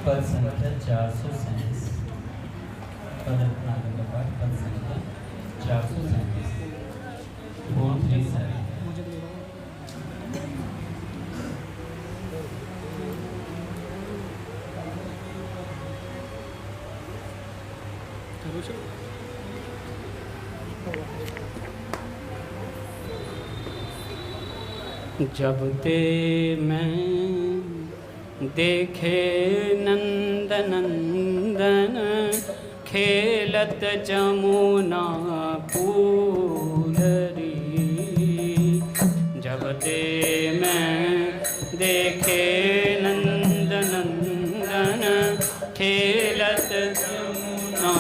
पद संख्या 437। पदनाम का पाठ पद संख्या 437 437। जब ते मैं देखे नंद नंदन खेलत जमुना पूलरी। जब ते मैं देखे नंद नंदन खेलत जमुना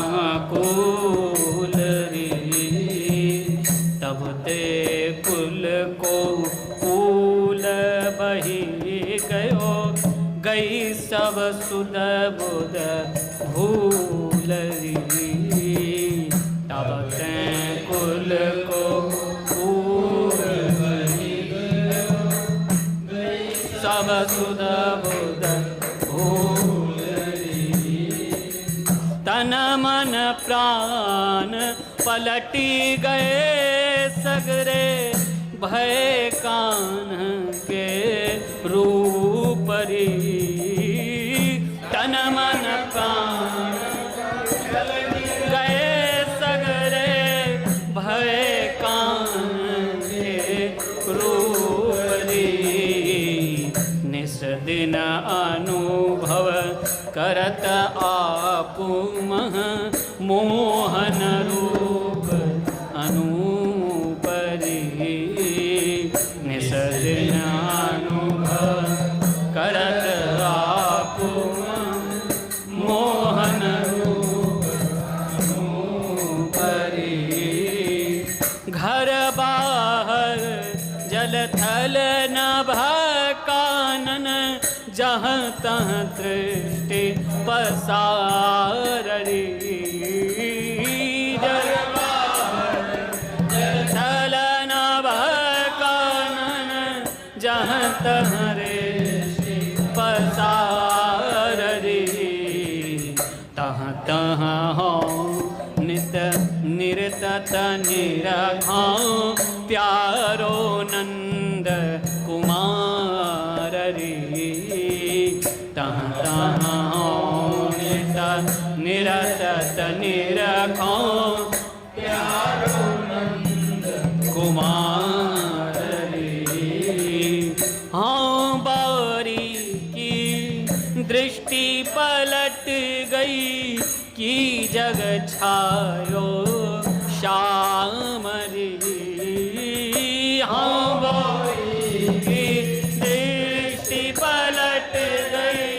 पूलरी। तब ते कुल को कूल बही गयो गई सब सुध बुध भूलरी। तब ते कुल को कूल बही गयो गई सब सुध बुध भूलरी। तन मन प्राण पलटी गए सगरे भय कान्ह के रूपरी। तन मन प्राण गए सगरे भय कान्ह के रूपरी। निस दिन अनुभव करत आपु मह मोहन रूप अनूपरी। निस दिन अनुभव करत आपु मोहन रूप अनूपरी। घर बाहर जल थल नभ कानन जहाँ तहाँ दृष्टि पसाररी। जल बाहर जल थल नभ कानन जहाँ तहाँ दृष्टि पसाररी। तहाँ तहाँ हो नित निरतत निरखाओ प्यारो नंद कुमाररी। तहाँ तहाँ हो नित निरतत निरखाओ प्यारो नंद कुमाररी। हाँ बारी की दृष्टि पलट गई की जग छायो श्यामरी। हाँ बारी की दृष्टि पलट गई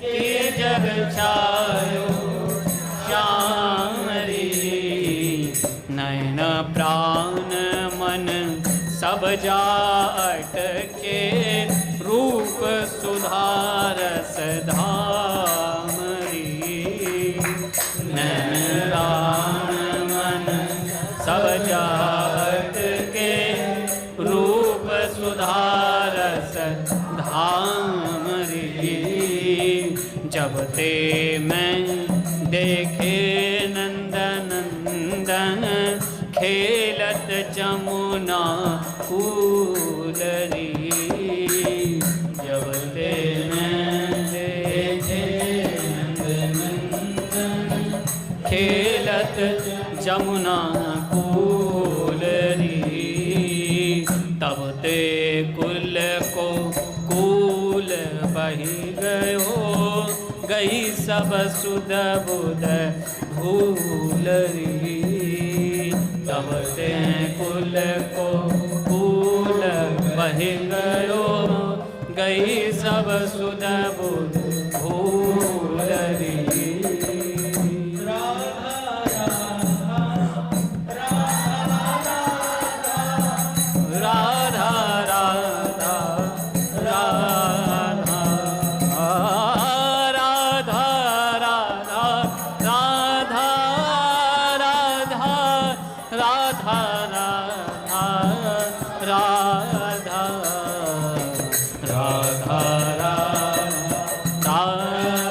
की जग छायो श्यामरी। नयन प्राण मन सब जाट के रूप सुधारस धामरी। नयन प्राण मन सब जाट के रूप सुधारस धामरी। जब ते मैं देखे नंद नंदन खेलत जमुना कूलरी। जब ते मैं देखे नंद नंदन खेलत जमुना कूलरी। तब ते कुल को कूल बही गयो गई सब सुध बुध भूलरी। तब ते कुल को कूल बही गयो गई सब सुध बुध भूलरी। राधा राधा राधा राधा राधा राधा राधा राधा राधा राधा राधा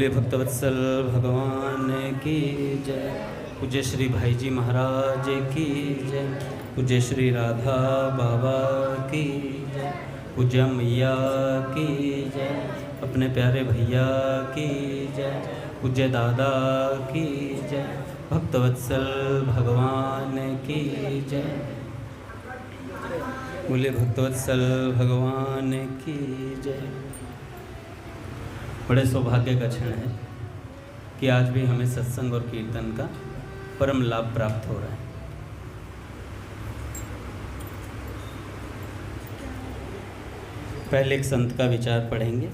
बोलिए भक्तवत्सल भगवान की जय। पूज्य श्री भाई जी महाराज की जय। पूज्य श्री राधा बाबा की जय। पूज्य मैया की जय। अपने प्यारे भैया की जय। पूज्य दादा की जय। भक्तवत्सल भगवान की जय। बोलिए भक्तवत्सल भगवान की जय। बड़े सौभाग्य का क्षण है कि आज भी हमें सत्संग और कीर्तन का परम लाभ प्राप्त हो रहा है। पहले एक संत का विचार पढ़ेंगे,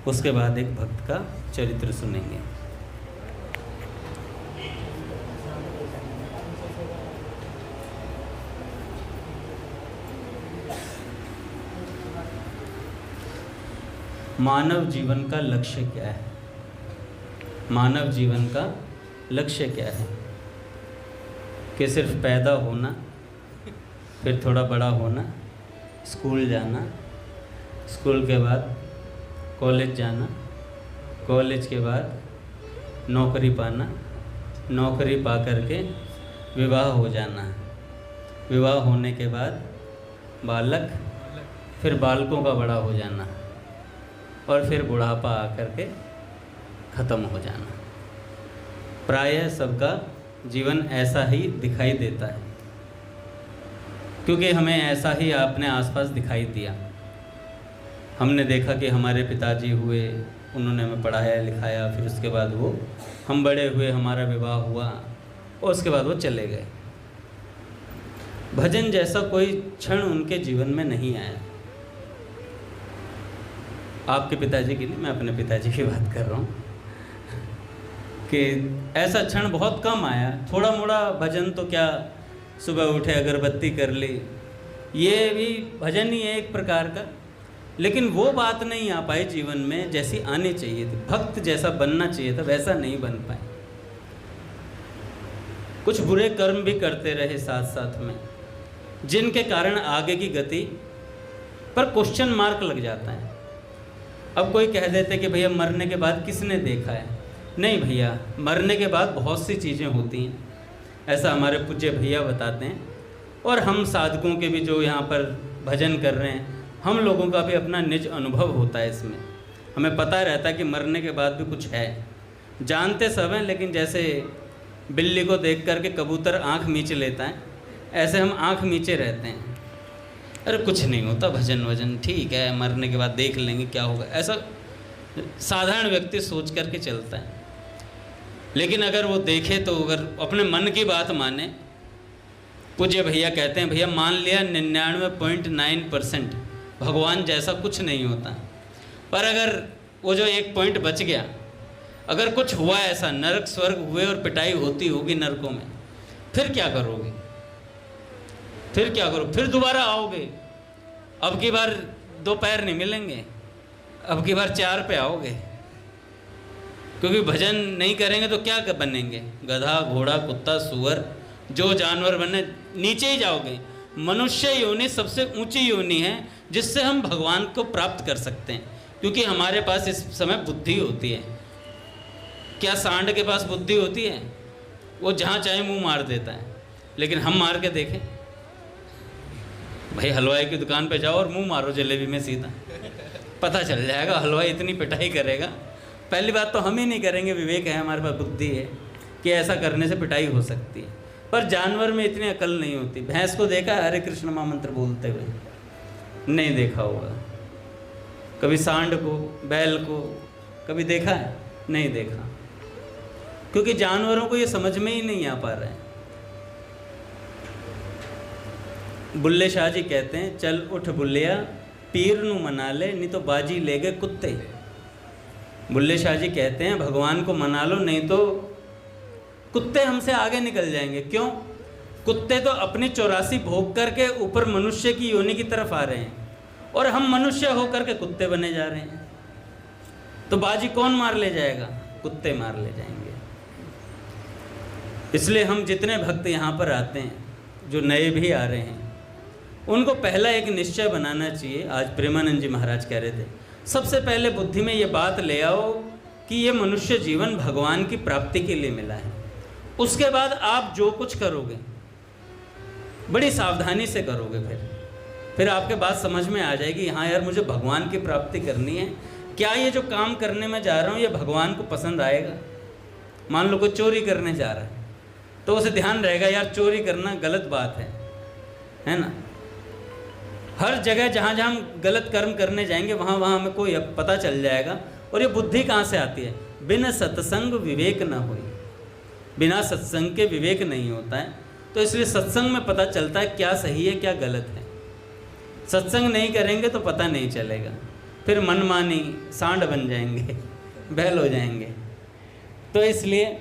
उसके बाद एक भक्त का चरित्र सुनेंगे। मानव जीवन का लक्ष्य क्या है? मानव जीवन का लक्ष्य क्या है? कि सिर्फ पैदा होना, फिर थोड़ा बड़ा होना, स्कूल जाना, स्कूल के बाद कॉलेज जाना, कॉलेज के बाद नौकरी पाना, नौकरी पा करके विवाह हो जाना, विवाह होने के बाद बालक, फिर बालकों का बड़ा हो जाना और फिर बुढ़ापा आकर के ख़त्म हो जाना। प्रायः सबका जीवन ऐसा ही दिखाई देता है, क्योंकि हमें ऐसा ही अपने आसपास दिखाई दिया। हमने देखा कि हमारे पिताजी हुए, उन्होंने हमें पढ़ाया लिखाया, फिर उसके बाद वो हम बड़े हुए, हमारा विवाह हुआ और उसके बाद वो चले गए। भजन जैसा कोई क्षण उनके जीवन में नहीं आया। आपके पिताजी के लिए, मैं अपने पिताजी की बात कर रहा हूँ कि ऐसा क्षण बहुत कम आया। थोड़ा मोड़ा भजन तो क्या, सुबह उठे अगरबत्ती कर ली, ये भी भजन ही है एक प्रकार का, लेकिन वो बात नहीं आ पाई जीवन में जैसी आनी चाहिए थी। भक्त जैसा बनना चाहिए था वैसा नहीं बन पाए। कुछ बुरे कर्म भी करते रहे साथ साथ में, जिनके कारण आगे की गति पर क्वेश्चन मार्क लग जाता है। अब कोई कह देते कि भैया मरने के बाद किसने देखा है? नहीं भैया, मरने के बाद बहुत सी चीज़ें होती हैं, ऐसा हमारे पूज्य भैया बताते हैं। और हम साधकों के भी जो यहाँ पर भजन कर रहे हैं, हम लोगों का भी अपना निज अनुभव होता है इसमें। हमें पता रहता है कि मरने के बाद भी कुछ है। जानते सब हैं, लेकिन जैसे बिल्ली को देख करके कबूतर आँख मींच लेता है, ऐसे हम आँख मींचे रहते हैं। अरे कुछ नहीं होता, भजन वजन ठीक है, मरने के बाद देख लेंगे क्या होगा, ऐसा साधारण व्यक्ति सोच करके चलता है। लेकिन अगर वो देखे तो, अगर अपने मन की बात माने, पूज्य भैया कहते हैं भैया मान लिया 99.9% भगवान जैसा कुछ नहीं होता, पर अगर वो जो एक पॉइंट बच गया, अगर कुछ हुआ ऐसा, नरक स्वर्ग हुए और पिटाई होती होगी नरकों में, फिर क्या करोगे? फिर क्या करो? फिर दोबारा आओगे। अब की बार 2 पैर नहीं मिलेंगे, अब की बार 4 पे आओगे, क्योंकि भजन नहीं करेंगे तो क्या बनेंगे? गधा, घोड़ा, कुत्ता, सुअर, जो जानवर बने, नीचे ही जाओगे। मनुष्य योनि सबसे ऊंची योनि है जिससे हम भगवान को प्राप्त कर सकते हैं, क्योंकि हमारे पास इस समय बुद्धि होती है। क्या सांड के पास बुद्धि होती है? वो जहाँ चाहे मुंह मार देता है, लेकिन हम मार के देखें। भाई हलवाई की दुकान पे जाओ और मुंह मारो जलेबी में सीधा, पता चल जाएगा। हलवाई इतनी पिटाई करेगा। पहली बात तो हम ही नहीं करेंगे, विवेक है, हमारे पास बुद्धि है कि ऐसा करने से पिटाई हो सकती है, पर जानवर में इतनी अकल नहीं होती। भैंस को देखा है हरे कृष्ण महामंत्र बोलते हुए? नहीं देखा होगा। कभी सांड को, बैल को कभी देखा है? नहीं देखा, क्योंकि जानवरों को ये समझ में ही नहीं आ पा रहा है। बुल्ले शाह जी कहते हैं, चल उठ बुल्लिया पीर नू मना ले, नहीं तो बाजी ले गए कुत्ते। बुल्ले शाह जी कहते हैं भगवान को मना लो, नहीं तो कुत्ते हमसे आगे निकल जाएंगे। क्यों? कुत्ते तो अपनी 84 भोग करके ऊपर मनुष्य की योनि की तरफ आ रहे हैं, और हम मनुष्य होकर के कुत्ते बने जा रहे हैं। तो बाजी कौन मार ले जाएगा? कुत्ते मार ले जाएंगे। इसलिए हम जितने भक्त यहाँ पर आते हैं, जो नए भी आ रहे हैं, उनको पहला एक निश्चय बनाना चाहिए। आज प्रेमानंद जी महाराज कह रहे थे, सबसे पहले बुद्धि में ये बात ले आओ कि ये मनुष्य जीवन भगवान की प्राप्ति के लिए मिला है। उसके बाद आप जो कुछ करोगे बड़ी सावधानी से करोगे, फिर आपके बात समझ में आ जाएगी, हाँ यार मुझे भगवान की प्राप्ति करनी है। क्या ये जो काम करने में जा रहा हूँ ये भगवान को पसंद आएगा? मान लो कोई चोरी करने जा रहा है तो उसे ध्यान रहेगा यार चोरी करना गलत बात है ना। हर जगह जहाँ जहाँ हम गलत कर्म करने जाएंगे वहाँ वहाँ हमें कोई पता चल जाएगा। और ये बुद्धि कहाँ से आती है? बिना सत्संग विवेक न होई, बिना सत्संग के विवेक नहीं होता है। तो इसलिए सत्संग में पता चलता है क्या सही है क्या गलत है। सत्संग नहीं करेंगे तो पता नहीं चलेगा, फिर मनमानी सांड बन जाएंगे, बैल हो जाएंगे। तो इसलिए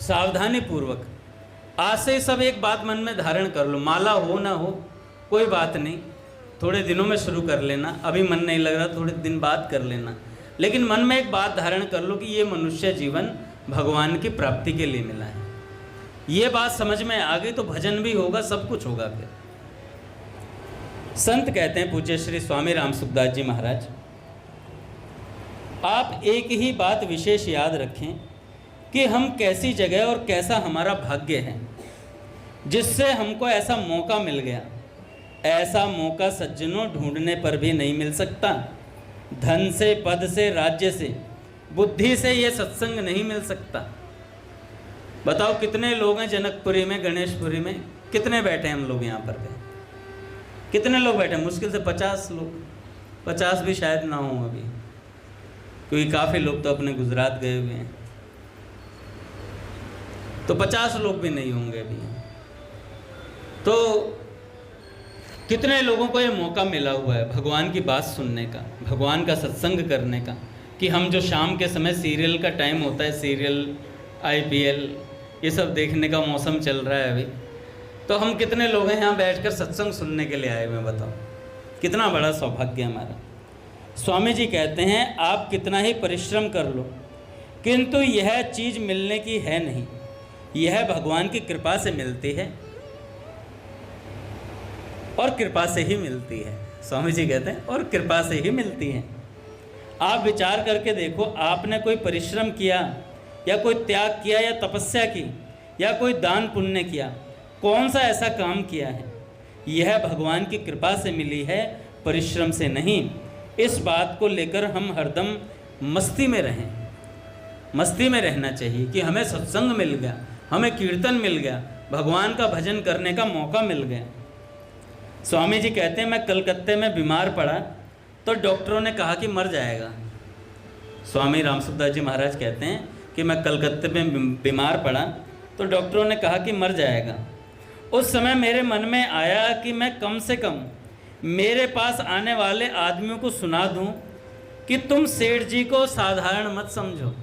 सावधानी पूर्वक आज से ही सब एक बात मन में धारण कर लो, माला हो ना हो कोई बात नहीं, थोड़े दिनों में शुरू कर लेना, अभी मन नहीं लग रहा थोड़े दिन बाद कर लेना, लेकिन मन में एक बात धारण कर लो कि ये मनुष्य जीवन भगवान की प्राप्ति के लिए मिला है। ये बात समझ में आ गई तो भजन भी होगा, सब कुछ होगा। फिर संत कहते हैं पूज्य श्री स्वामी राम सुखदास जी महाराज, आप एक ही बात विशेष याद रखें कि हम कैसी जगह और कैसा हमारा भाग्य है जिससे हमको ऐसा मौका मिल गया। ऐसा मौका सज्जनों ढूंढने पर भी नहीं मिल सकता। धन से, पद से, राज्य से, बुद्धि से ये सत्संग नहीं मिल सकता। बताओ कितने लोग हैं जनकपुरी में, गणेशपुरी में, कितने बैठे हैं हम लोग यहाँ पर पे? कितने लोग बैठे हैं? मुश्किल से 50 लोग, 50 भी शायद ना हो अभी, क्योंकि काफ़ी लोग तो अपने गुजरात गए हुए हैं, तो 50 लोग भी नहीं होंगे अभी। तो कितने लोगों को ये मौका मिला हुआ है भगवान की बात सुनने का, भगवान का सत्संग करने का, कि हम जो शाम के समय सीरियल का टाइम होता है, सीरियल, IPL, ये सब देखने का मौसम चल रहा है अभी, तो हम कितने लोग हैं यहाँ बैठकर सत्संग सुनने के लिए आए हुए, बताओ कितना बड़ा सौभाग्य हमारा। स्वामी जी कहते हैं आप कितना ही परिश्रम कर लो किंतु यह चीज़ मिलने की है नहीं, यह भगवान की कृपा से मिलती है और कृपा से ही मिलती है। स्वामी जी कहते हैं और कृपा से ही मिलती है। आप विचार करके देखो, आपने कोई परिश्रम किया या कोई त्याग किया या तपस्या की या कोई दान पुण्य किया, कौन सा ऐसा काम किया है? यह भगवान की कृपा से मिली है, परिश्रम से नहीं। इस बात को लेकर हम हरदम मस्ती में रहें, मस्ती में रहना चाहिए कि हमें सत्संग मिल गया, हमें कीर्तन मिल गया, भगवान का भजन करने का मौका मिल गया। स्वामी जी कहते हैं मैं कलकत्ते में बीमार पड़ा तो डॉक्टरों ने कहा कि मर जाएगा। स्वामी राम सुखदास जी महाराज कहते हैं कि मैं कलकत्ते में बीमार पड़ा तो डॉक्टरों ने कहा कि मर जाएगा। उस समय मेरे मन में आया कि मैं कम से कम मेरे पास आने वाले आदमियों को सुना दूं कि तुम सेठ जी को साधारण मत समझो।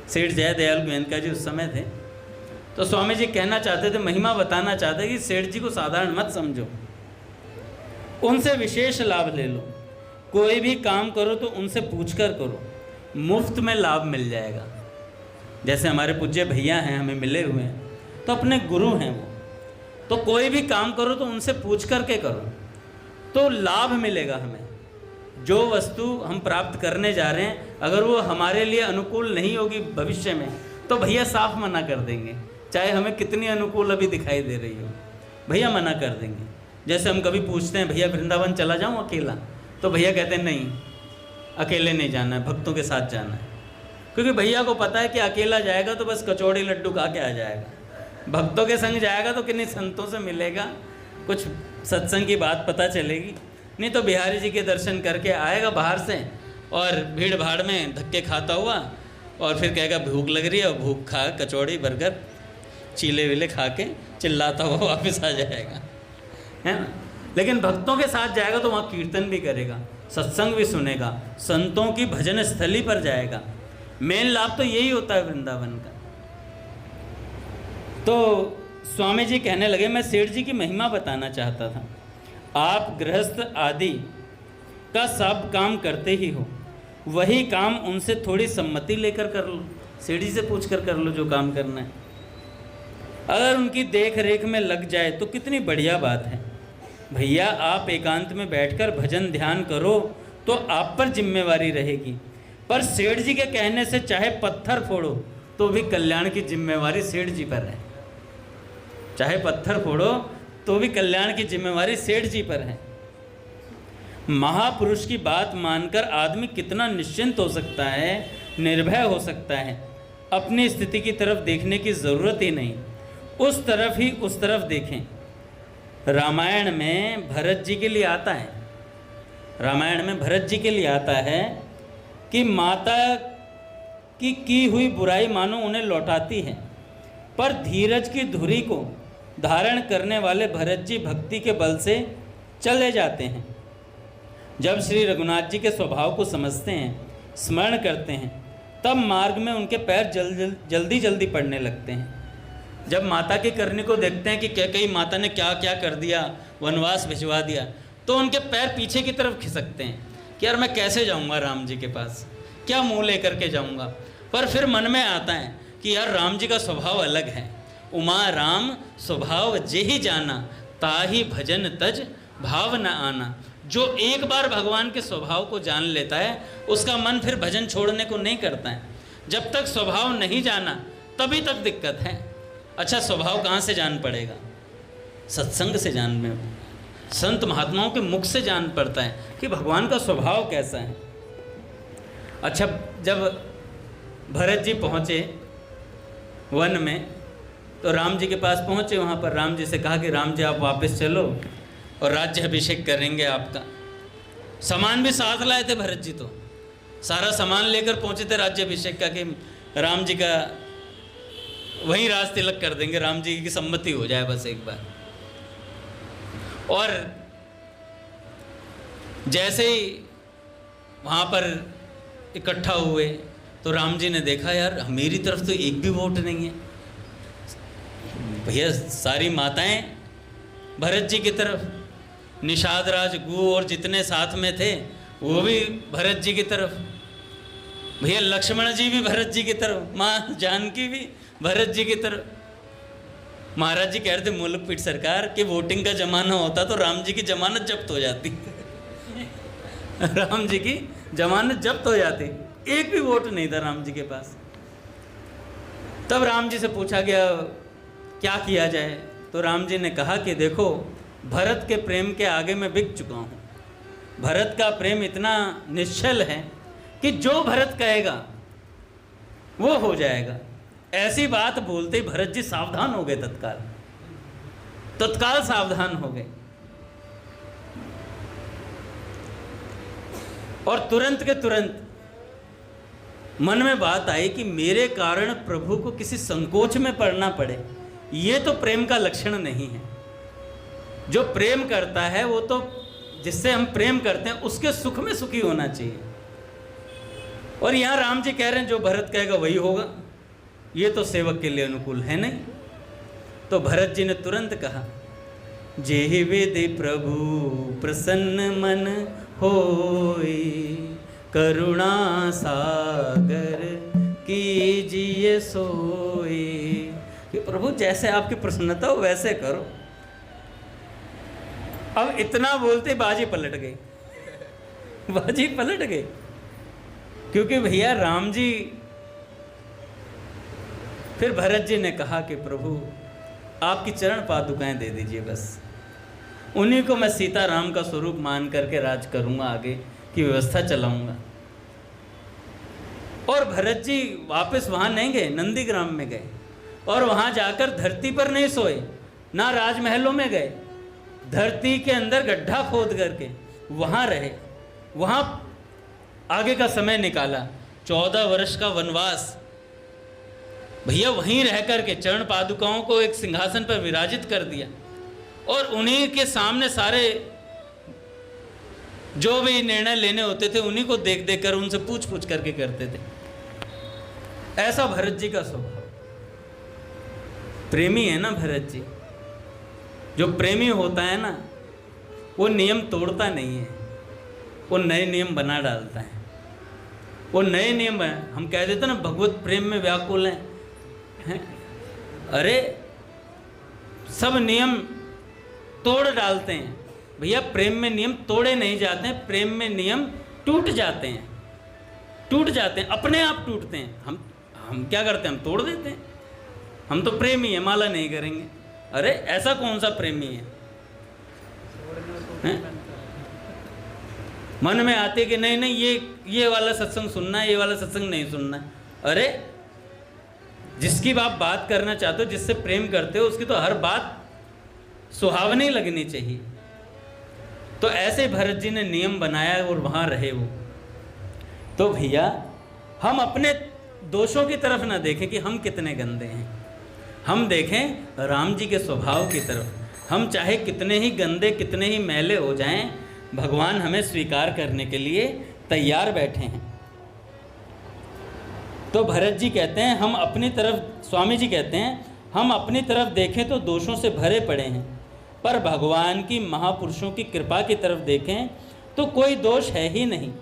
सेठ जयदयाल गोयनका जी उस समय थे, तो स्वामी जी कहना चाहते थे, महिमा बताना चाहते कि सेठ जी को साधारण मत समझो, उनसे विशेष लाभ ले लो। कोई भी काम करो तो उनसे पूछकर करो, मुफ्त में लाभ मिल जाएगा। जैसे हमारे पूज्य भैया हैं, हमें मिले हुए हैं, तो अपने गुरु हैं वो, तो कोई भी काम करो तो उनसे पूछ करके करो तो लाभ मिलेगा हमें। जो वस्तु हम प्राप्त करने जा रहे हैं अगर वो हमारे लिए अनुकूल नहीं होगी भविष्य में तो भैया साफ मना कर देंगे, चाहे हमें कितनी अनुकूल अभी दिखाई दे रही हो, भैया मना कर देंगे। जैसे हम कभी पूछते हैं भैया वृंदावन चला जाऊँ अकेला, तो भैया कहते हैं नहीं, अकेले नहीं जाना है, भक्तों के साथ जाना है। क्योंकि भैया को पता है कि अकेला जाएगा तो बस कचौड़ी लड्डू खा के आ जाएगा, भक्तों के संग जाएगा तो किन्हीं संतों से मिलेगा, कुछ सत्संग की बात पता चलेगी, नहीं तो बिहारी जी के दर्शन करके आएगा बाहर से और भीड़ भाड़ में धक्के खाता हुआ और फिर कहेगा भूख लग रही है, और भूख खा कचौड़ी बर्गर चीले विले खा के चिल्लाता हुआ वापस आ जाएगा, है ना। लेकिन भक्तों के साथ जाएगा तो वहाँ कीर्तन भी करेगा, सत्संग भी सुनेगा, संतों की भजन स्थली पर जाएगा। मेन लाभ तो यही होता है वृंदावन का। तो स्वामी जी कहने लगे मैं सेठ जी की महिमा बताना चाहता था। आप गृहस्थ आदि का सब काम करते ही हो, वही काम उनसे थोड़ी सम्मति लेकर कर लो, सेठ जी से पूछ कर लो जो काम करना है। अगर उनकी देख रेख में लग जाए तो कितनी बढ़िया बात है। भैया आप एकांत में बैठकर भजन ध्यान करो तो आप पर जिम्मेवारी रहेगी, पर सेठ जी के कहने से चाहे पत्थर फोड़ो तो भी कल्याण की जिम्मेवारी सेठ जी पर है। चाहे पत्थर फोड़ो तो भी कल्याण की जिम्मेवारी सेठ जी पर है। महापुरुष की बात मानकर आदमी कितना निश्चिंत हो सकता है, निर्भय हो सकता है। अपनी स्थिति की तरफ देखने की ज़रूरत ही नहीं, उस तरफ ही उस तरफ देखें। रामायण में भरत जी के लिए आता है, रामायण में भरत जी के लिए आता है कि माता की हुई बुराई मानो उन्हें लौटाती है, पर धीरज की धुरी को धारण करने वाले भरत जी भक्ति के बल से चले जाते हैं। जब श्री रघुनाथ जी के स्वभाव को समझते हैं, स्मरण करते हैं, तब मार्ग में उनके पैर जल्दी जल्दी पड़ने लगते हैं। जब माता की करनी को देखते हैं कि कई माता ने क्या क्या कर दिया, वनवास भिजवा दिया, तो उनके पैर पीछे की तरफ खिसकते हैं कि यार मैं कैसे जाऊंगा राम जी के पास, क्या मुंह लेकर के जाऊंगा। पर फिर मन में आता है कि यार राम जी का स्वभाव अलग है। उमा राम स्वभाव जेहि जाना, ताहि भजन तज भाव न आना। जो एक बार भगवान के स्वभाव को जान लेता है उसका मन फिर भजन छोड़ने को नहीं करता है। जब तक स्वभाव नहीं जाना तभी तक दिक्कत है। अच्छा, स्वभाव कहाँ से जान पड़ेगा? सत्संग से जान में, संत महात्माओं के मुख से जान पड़ता है कि भगवान का स्वभाव कैसा है। अच्छा, जब भरत जी पहुँचे वन में तो राम जी के पास पहुँचे। वहाँ पर राम जी से कहा कि राम जी आप वापस चलो और राज्य अभिषेक करेंगे आपका। सामान भी साथ लाए थे भरत जी, तो सारा सामान लेकर पहुँचे थे राज्य अभिषेक का कि राम जी का वहीं राज तिलक कर देंगे, राम जी की सम्मति हो जाए बस एक बार। और जैसे ही वहाँ पर इकट्ठा हुए तो राम जी ने देखा यार मेरी तरफ तो एक भी वोट नहीं है। भैया सारी माताएं भरत जी की तरफ, निषाद राज गु और जितने साथ में थे वो भी भरत जी की तरफ, भैया लक्ष्मण जी भी भरत जी की तरफ, माँ जानकी भी भरत जी की तरफ। महाराज जी कह रहे थे मुल्क पीठ सरकार कि वोटिंग का जमाना होता तो राम जी की जमानत जब्त हो जाती राम जी की जमानत जब्त हो जाती, एक भी वोट नहीं था राम जी के पास। तब राम जी से पूछा गया क्या किया जाए, तो राम जी ने कहा कि देखो भरत के प्रेम के आगे मैं बिक चुका हूँ। भरत का प्रेम इतना निश्चल है कि जो भरत कहेगा वो हो जाएगा। ऐसी बात बोलते ही भरत जी सावधान हो गए, तत्काल सावधान हो गए और तुरंत के तुरंत मन में बात आई कि मेरे कारण प्रभु को किसी संकोच में पड़ना पड़े, ये तो प्रेम का लक्षण नहीं है। जो प्रेम करता है वो तो जिससे हम प्रेम करते हैं उसके सुख में सुखी होना चाहिए। और यहाँ राम जी कह रहे हैं जो भरत कहेगा वही होगा, ये तो सेवक के लिए अनुकूल है नहीं। तो भरत जी ने तुरंत कहा जेहि विधि प्रभु प्रसन्न मन होई, करुणा सागर कीजिए सोई। कि प्रभु जैसे आपकी प्रसन्नता हो वैसे करो। अब इतना बोलते बाजी पलट गई बाजी पलट गई, क्योंकि भैया राम जी, फिर भरत जी ने कहा कि प्रभु आपकी चरण पादुकाएं दे दीजिए, बस उन्हीं को मैं सीता राम का स्वरूप मान करके राज करूंगा, आगे की व्यवस्था चलाऊंगा। और भरत जी वापस वहां नहीं गए, नंदीग्राम में गए और वहां जाकर धरती पर नहीं सोए, ना राजमहलों में गए, धरती के अंदर गड्ढा खोद करके वहां रहे, वहां आगे का समय निकाला। 14 वर्ष का वनवास भैया वहीं रह करके चरण पादुकाओं को एक सिंहासन पर विराजित कर दिया और उन्हीं के सामने सारे जो भी निर्णय लेने होते थे उन्हीं को देख देख कर उनसे पूछ पूछ करके करते थे। ऐसा भरत जी का स्वभाव। प्रेमी है ना भरत जी, जो प्रेमी होता है ना वो नियम तोड़ता नहीं है, वो नए नियम बना डालता है। वो नए नियम है, हम कह देते ना भगवत प्रेम में व्याकुल हैं, अरे सब नियम तोड़ डालते हैं। भैया प्रेम में नियम तोड़े नहीं जाते हैं, प्रेम में नियम टूट जाते हैं। टूट जाते हैं, अपने आप टूटते हैं। हम क्या करते हैं, हम तोड़ देते हैं। हम तो प्रेमी है, माला नहीं करेंगे। अरे ऐसा कौन सा प्रेमी है? मन में आते कि नहीं नहीं ये वाला सत्संग सुनना है, ये वाला सत्संग नहीं सुनना है। अरे जिसकी आप बात करना चाहते हो, जिससे प्रेम करते हो, उसकी तो हर बात सुहावनी लगनी चाहिए। तो ऐसे भरत जी ने नियम बनाया और वहां रहे वो। तो भैया हम अपने दोषों की तरफ ना देखें कि हम कितने गंदे हैं, हम देखें राम जी के स्वभाव की तरफ। हम चाहे कितने ही गंदे, कितने ही मैले हो जाएं, भगवान हमें स्वीकार करने के लिए तैयार बैठे हैं। तो भरत जी कहते हैं हम अपनी तरफ, स्वामी जी कहते हैं हम अपनी तरफ देखें तो दोषों से भरे पड़े हैं, पर भगवान की, महापुरुषों की कृपा की तरफ देखें तो कोई दोष है ही नहीं।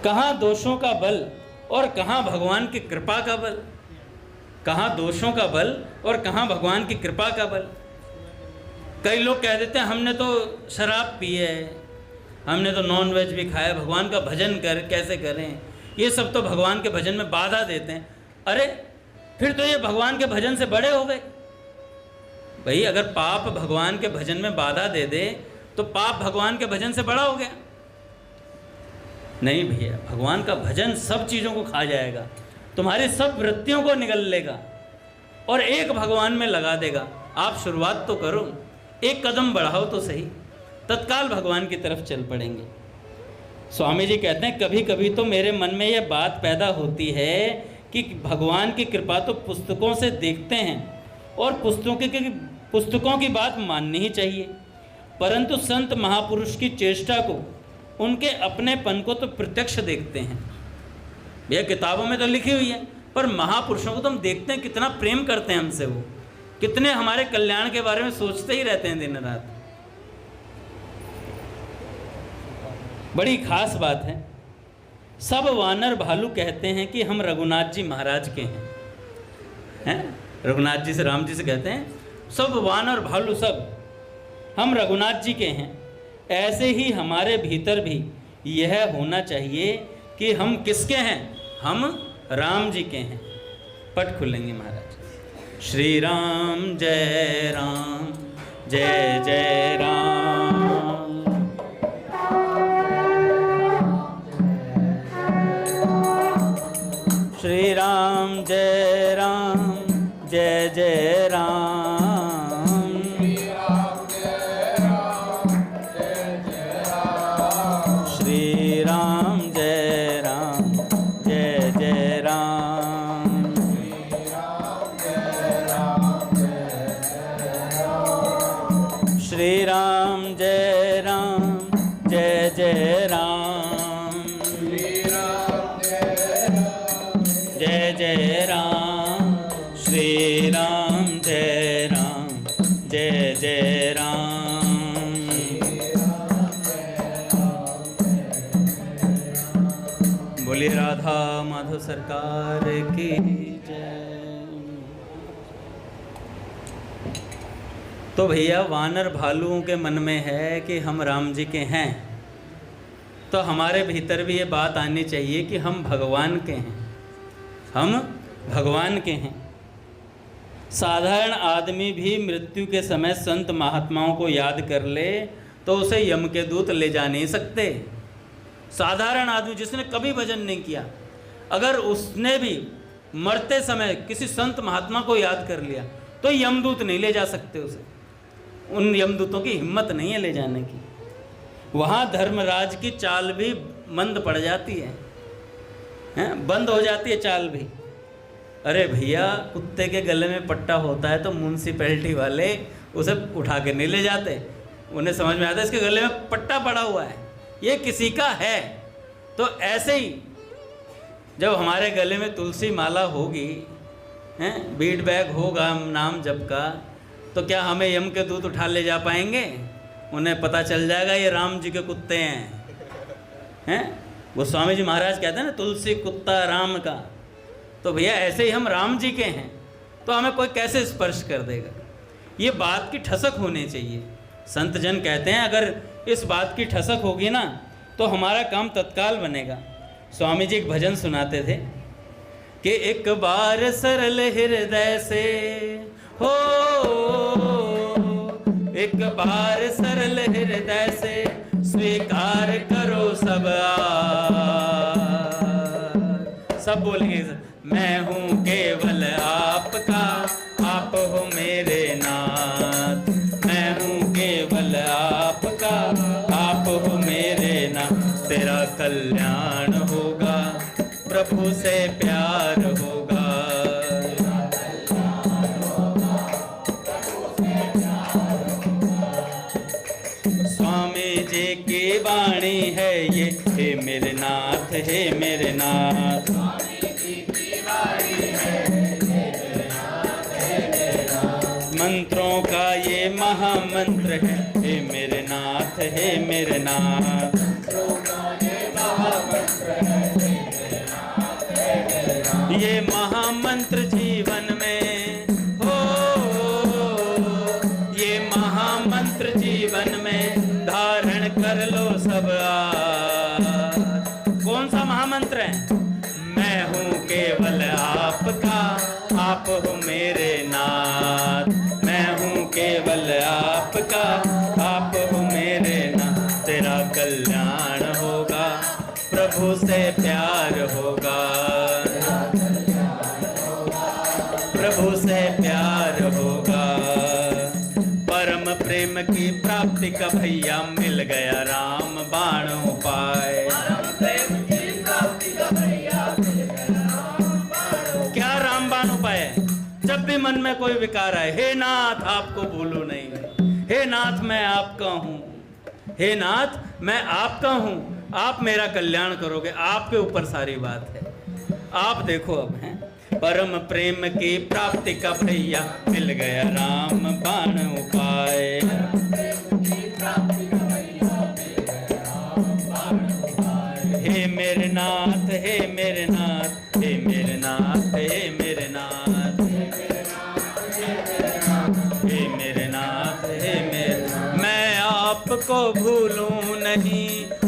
कहाँ दोषों का बल और कहाँ भगवान की कृपा का बल। कहाँ दोषों का बल और कहाँ भगवान की कृपा का बल। कई लोग कह देते हैं हमने तो शराब पी है, हमने तो नॉन वेज भी खाया, भगवान का भजन कैसे करें, ये सब तो भगवान के भजन में बाधा देते हैं। अरे फिर तो ये भगवान के भजन से बड़े हो गए। भाई अगर पाप भगवान के भजन में बाधा दे दे तो पाप भगवान के भजन से बड़ा हो गया? नहीं भैया, भगवान का भजन सब चीज़ों को खा जाएगा, तुम्हारी सब वृत्तियों को निगल लेगा और एक भगवान में लगा देगा। आप शुरुआत तो करो, एक कदम बढ़ाओ तो सही, तत्काल भगवान की तरफ चल पड़ेंगे। स्वामी जी कहते हैं कभी कभी तो मेरे मन में यह बात पैदा होती है कि भगवान की कृपा तो पुस्तकों से देखते हैं और पुस्तकों की बात माननी ही चाहिए, परंतु संत महापुरुष की चेष्टा को, उनके अपनेपन को तो प्रत्यक्ष देखते हैं। भैया किताबों में तो लिखी हुई है, पर महापुरुषों को तो हम देखते हैं कितना प्रेम करते हैं हमसे, वो कितने हमारे कल्याण के बारे में सोचते ही रहते हैं दिन रात। बड़ी खास बात है। सब वानर भालू कहते हैं कि हम रघुनाथ जी महाराज के हैं। रघुनाथ जी से, राम जी से कहते हैं सब वानर भालू सब हम रघुनाथ जी के हैं। ऐसे ही हमारे भीतर भी यह होना चाहिए कि हम किसके हैं, हम राम जी के हैं। पट खुलेंगे महाराज। श्री राम जय राम, जय जय राम। श्री राम जय राम, जय जय राम। श्री राम जय राम, जय जय राम। श्री राम जय राम, जय जय राम। जय जय राम। श्री राम जय राम, जय जय राम। बोलिए राधा माधव सरकार की जय। तो भैया वानर भालुओं के मन में है कि हम राम जी के हैं, तो हमारे भीतर भी ये बात आनी चाहिए कि हम भगवान के हैं, हम भगवान के हैं। साधारण आदमी भी मृत्यु के समय संत महात्माओं को याद कर ले तो उसे यम के दूत ले जा नहीं सकते। साधारण आदमी जिसने कभी भजन नहीं किया, अगर उसने भी मरते समय किसी संत महात्मा को याद कर लिया तो यमदूत नहीं ले जा सकते उसे। उन यमदूतों की हिम्मत नहीं है ले जाने की। वहाँ धर्मराज की चाल भी मंद पड़ जाती है, बंद हो जाती है चाल भी। अरे भैया कुत्ते के गले में पट्टा होता है तो म्यूनसिपैलिटी वाले उसे उठा के नहीं ले जाते, उन्हें समझ में आता है इसके गले में पट्टा पड़ा हुआ है, ये किसी का है। तो ऐसे ही जब हमारे गले में तुलसी माला होगी, बीट बैग होगा नाम जप का, तो क्या हमें यम के दूत उठा ले जा पाएंगे? उन्हें पता चल जाएगा ये राम जी के कुत्ते हैं। वो स्वामी जी महाराज कहते हैं ना, तुलसी कुत्ता राम का। तो भैया ऐसे ही हम राम जी के हैं, तो हमें कोई कैसे स्पर्श कर देगा? ये बात की ठसक होनी चाहिए। संत जन कहते हैं अगर इस बात की ठसक होगी ना तो हमारा काम तत्काल बनेगा। स्वामी जी एक भजन सुनाते थे कि एक बार सरल हृदय से हो, एक बार सरल हृदय से स्वीकार करो सब सब बोलेंगे, मैं हूँ केवल आपका, आप हो मेरे नाथ। मैं हूँ केवल आपका, आप हो मेरे नाथ। तेरा कल्याण होगा, प्रभु से प्यार होगा। स्वामी जी की वाणी है ये, हे मेरे नाथ, हे मेरे नाथ। मंत्रों का ये महामंत्र है, हे मेरे नाथ, हे मेरे नाथ। ये महामंत्र जीवन में हो, ये महामंत्र जीवन में धारण कर लो सब आज। कौन सा महामंत्र है? मैं हूँ केवल आपका, आप हो मेरे नाथ। मैं हूँ केवल आपका, आप हो मेरे नाथ। तेरा कल्याण होगा, प्रभु से प्यार होगा, प्रभु से प्यार होगा। परम प्रेम की प्राप्ति का भैया मिल गया राम बाण उपाय। क्या रामबाण उपाय है? जब भी मन में कोई विकार आए, हे नाथ आपको भूलू नहीं, हे नाथ मैं आपका हूँ, हे नाथ मैं आपका हूँ, आप मेरा कल्याण करोगे, आपके ऊपर सारी बात है। आप देखो अब हैं, परम प्रेम की प्राप्ति का भैया मिल गया राम बाण उपाय। हे मेरे नाथ, हे मेरे नाथ, हे मेरे नाथ, हे मेरे नाथ, हे मेरे नाथ, हे मेरे। मैं आपको भूलूं नहीं, ओ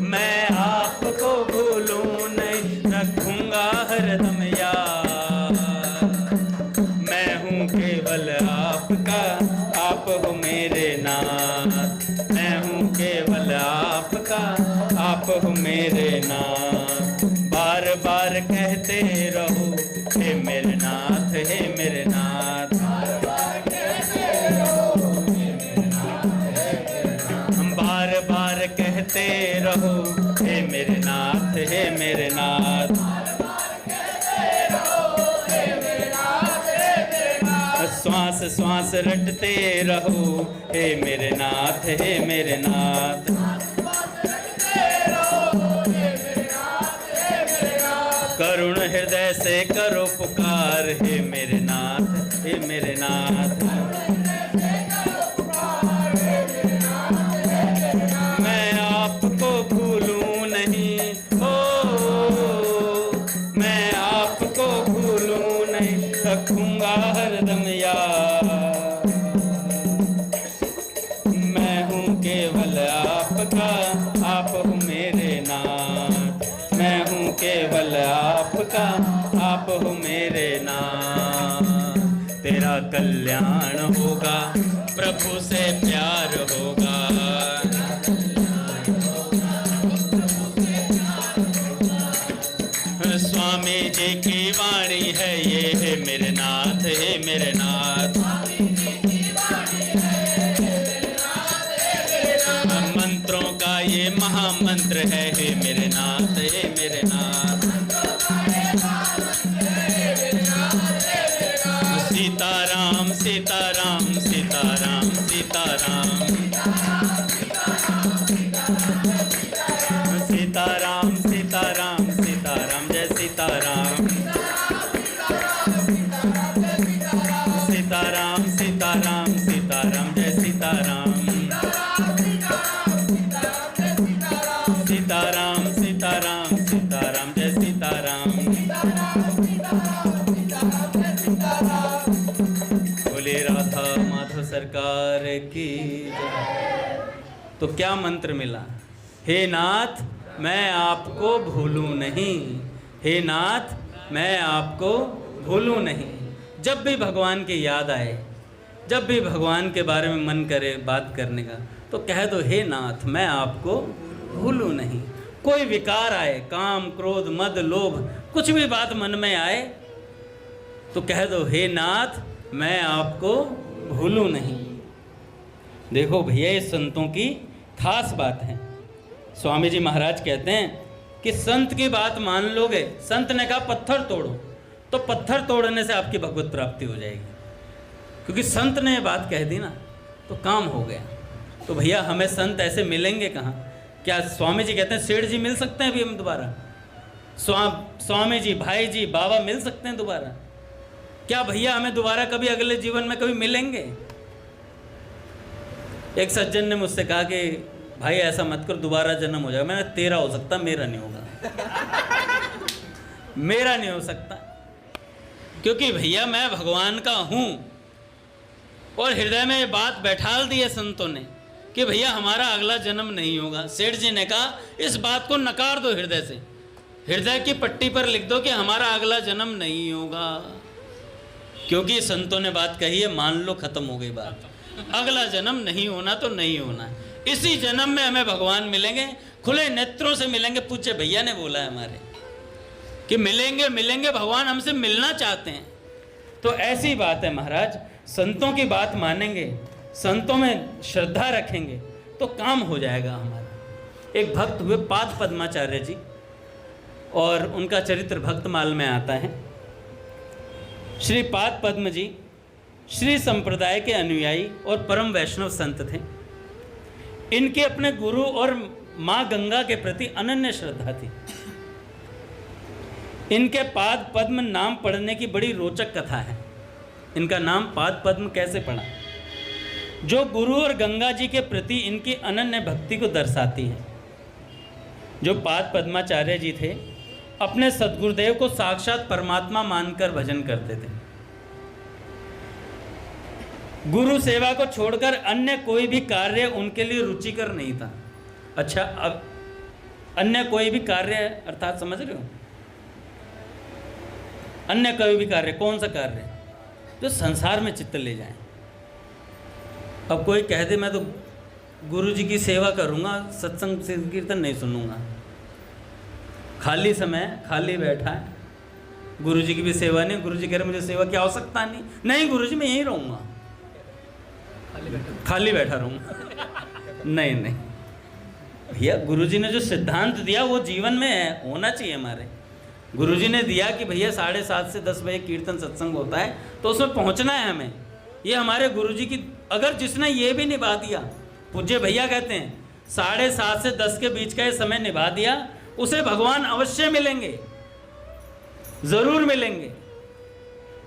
मैं आपको भूलूं नहीं, रखूंगा हरदम याद। मैं हूँ केवल आपका, आप हो मेरे नाथ। मैं हूँ केवल आपका, आप हो मेरे नाथ। बार बार कहते रहो, हे मेरे नाथ, हे मेरे नाथ। बार बार कहते रहो, हे मेरे नाथ, हे मेरे नाथ। श्वास श्वास रटते रहो, हे मेरे नाथ, हे मेरे नाथ। करुण हृदय से करो पुकार, हे मेरे नाथ, हे मेरे नाथ। मैं आपको भूलूं नहीं, ओ मैं आपको भूलूं नहीं, रखूंगा हरदम याद। मैं हूँ केवल आपका, आप हो मेरे नाथ। मैं हूँ केवल आपका, आप हो मेरे नाथ। तेरा कल्याण होगा, प्रभु से प्यार होगा। स्वामी जी की वाणी है ये, हे मेरे नाथ, हे मेरे नाथ। मंत्रों का ये महामंत्र है, हे मेरे नाथ, हे मेरे नाथ। सीताराम सीताराम सीताराम सीताराम सीताराम सीताराम सीताराम जय सीताराम। सीताराम सीताराम सीताराम जय सीताराम। सीताराम सीताराम सीताराम जय सीताराम। बोले राधा माधव सरकार की जय। तो क्या मंत्र मिला? हे नाथ मैं आपको भूलूं नहीं, हे नाथ मैं आपको भूलूं नहीं। जब भी भगवान की याद आए, जब भी भगवान के बारे में मन करे बात करने का, तो कह दो हे नाथ मैं आपको भूलूं नहीं। कोई विकार आए, काम क्रोध मद लोभ कुछ भी बात मन में आए, तो कह दो हे नाथ मैं आपको भूलूं नहीं। देखो भैया ये संतों की खास बात है। स्वामी जी महाराज कहते हैं कि संत की बात मान लोगे, संत ने कहा पत्थर तोड़ो, तो पत्थर तोड़ने से आपकी भगवत प्राप्ति हो जाएगी, क्योंकि संत ने ये बात कह दी ना तो काम हो गया। तो भैया हमें संत ऐसे मिलेंगे कहाँ? क्या स्वामी जी कहते हैं सेठ जी मिल सकते हैं अभी हम दोबारा? स्वामी जी, भाई जी, बाबा मिल सकते हैं दोबारा? क्या भैया हमें दोबारा कभी अगले जीवन में कभी मिलेंगे? एक सज्जन ने मुझसे कहा कि भाई ऐसा मत कर, दोबारा जन्म हो जाएगा। मैंने तेरा हो सकता, मेरा नहीं होगा। मेरा नहीं हो सकता, क्योंकि भैया मैं भगवान का हूँ। और हृदय में ये बात बैठाल दी है संतों ने कि भैया हमारा अगला जन्म नहीं होगा। सेठ जी ने कहा इस बात को नकार दो हृदय से, हृदय की पट्टी पर लिख दो कि हमारा अगला जन्म नहीं होगा, क्योंकि संतों ने बात कही है, मान लो खत्म हो गई बात। अगला जन्म नहीं होना तो नहीं होना, इसी जन्म में हमें भगवान मिलेंगे, खुले नेत्रों से मिलेंगे। पूछे भैया ने बोला है हमारे कि मिलेंगे मिलेंगे, भगवान हमसे मिलना चाहते हैं। तो ऐसी बात है महाराज, संतों की बात मानेंगे, संतों में श्रद्धा रखेंगे तो काम हो जाएगा हमारा। एक भक्त हुए पाद पद्माचार्य जी, और उनका चरित्र भक्तमाल में आता है। श्री पाद पद्म जी श्री संप्रदाय के अनुयायी और परम वैष्णव संत थे। इनके अपने गुरु और माँ गंगा के प्रति अनन्य श्रद्धा थी। इनके पाद पद्म नाम पढ़ने की बड़ी रोचक कथा है। इनका नाम पाद पद्म कैसे पड़ा, जो गुरु और गंगा जी के प्रति इनकी अनन्य भक्ति को दर्शाती है। जो पाद पद्माचार्य जी थे, अपने सद्गुरुदेव को साक्षात परमात्मा मानकर भजन करते थे। गुरु सेवा को छोड़कर अन्य कोई भी कार्य उनके लिए रुचिकर नहीं था। अच्छा, अब अन्य कोई भी कार्य है अर्थात समझ रहे हो, अन्य कोई भी कार्य, कौन सा कार्य जो संसार में चित्त ले जाए। अब कोई कह दे मैं तो गुरु जी की सेवा करूँगा, सत्संग से कीर्तन नहीं सुनूंगा, खाली समय खाली बैठा है, गुरु जी की भी सेवा नहीं, गुरु जी कह रहे मुझे सेवा की आवश्यकता नहीं, नहीं गुरु जी मैं यहीं रहूँगा, खाली बैठा रहूँगा। नहीं नहीं भैया, गुरु जी ने जो सिद्धांत दिया वो जीवन में होना चाहिए हमारे। गुरु जी ने दिया कि भैया 7:30 से 10 बजे कीर्तन सत्संग होता है, तो उसमें पहुँचना है हमें। ये हमारे गुरु जी की, अगर जिसने ये भी निभा दिया, पूज्य भैया कहते हैं 7:30 से 10 के बीच का ये समय निभा दिया, उसे भगवान अवश्य मिलेंगे, जरूर मिलेंगे।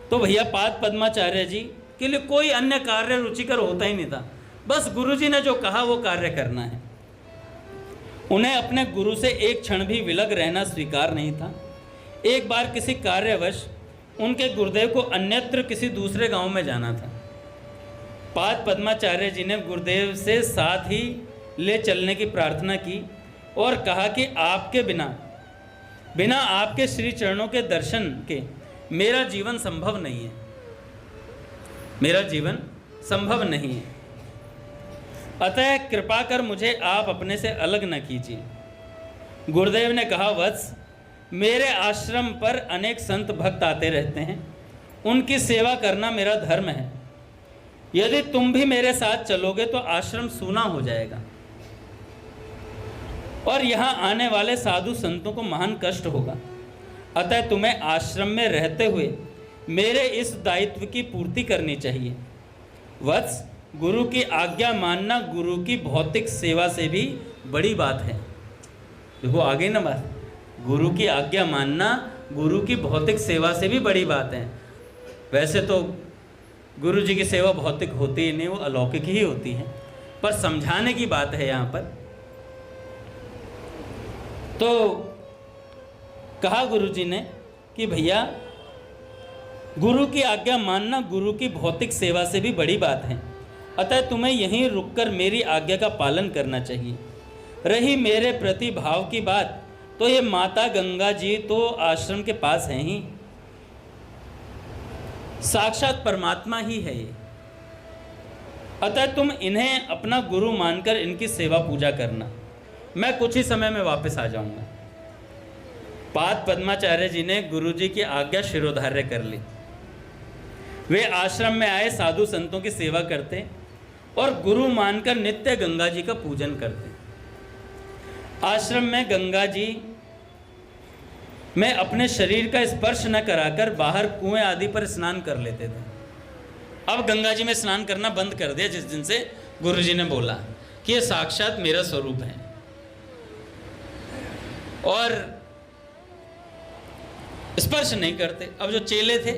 तो भैया पाद पद्माचार्य जी के लिए कोई अन्य कार्य रुचिकर होता ही नहीं था, बस गुरु जी ने जो कहा वो कार्य करना है। उन्हें अपने गुरु से एक क्षण भी विलग रहना स्वीकार नहीं था। एक बार किसी कार्यवश उनके गुरुदेव को अन्यत्र किसी दूसरे गांव में जाना था। पाद पद्माचार्य जी ने गुरुदेव से साथ ही ले चलने की प्रार्थना की और कहा कि आपके बिना आपके श्री चरणों के दर्शन के मेरा जीवन संभव नहीं है, मेरा जीवन संभव नहीं है। अतः कृपा कर मुझे आप अपने से अलग न कीजिए। गुरुदेव ने कहा, वत्स मेरे आश्रम पर अनेक संत भक्त आते रहते हैं, उनकी सेवा करना मेरा धर्म है। यदि तुम भी मेरे साथ चलोगे तो आश्रम सूना हो जाएगा और यहाँ आने वाले साधु संतों को महान कष्ट होगा। अतः तुम्हें आश्रम में रहते हुए मेरे इस दायित्व की पूर्ति करनी चाहिए। वत्स, गुरु की आज्ञा मानना गुरु की भौतिक सेवा से भी बड़ी बात है। देखो आगे ना बात, गुरु की आज्ञा मानना गुरु की भौतिक सेवा से भी बड़ी बात है। वैसे तो गुरु जी की सेवा भौतिक होती ही नहीं, वो अलौकिक ही होती है, पर समझाने की बात है यहाँ पर। तो कहा गुरु जी ने कि भैया गुरु की आज्ञा मानना गुरु की भौतिक सेवा से भी बड़ी बात है, अतः तुम्हें यहीं रुककर मेरी आज्ञा का पालन करना चाहिए। रही मेरे प्रति भाव की बात, तो ये माता गंगा जी तो आश्रम के पास हैं ही, साक्षात परमात्मा ही है ये। अतः तुम इन्हें अपना गुरु मानकर इनकी सेवा पूजा करना। मैं कुछ ही समय में वापस आ जाऊंगा। पाद पद्माचार्य जी ने गुरु जी की आज्ञा शिरोधार्य कर ली। वे आश्रम में आए साधु संतों की सेवा करते और गुरु मानकर नित्य गंगा जी का पूजन करते। आश्रम में गंगा जी में अपने शरीर का स्पर्श न कराकर बाहर कुएं आदि पर स्नान कर लेते थे। अब गंगा जी में स्नान करना बंद कर दिया जिस दिन से गुरु जी ने बोला कि ये साक्षात मेरा स्वरूप है। और स्पर्श नहीं करते। अब जो चेले थे,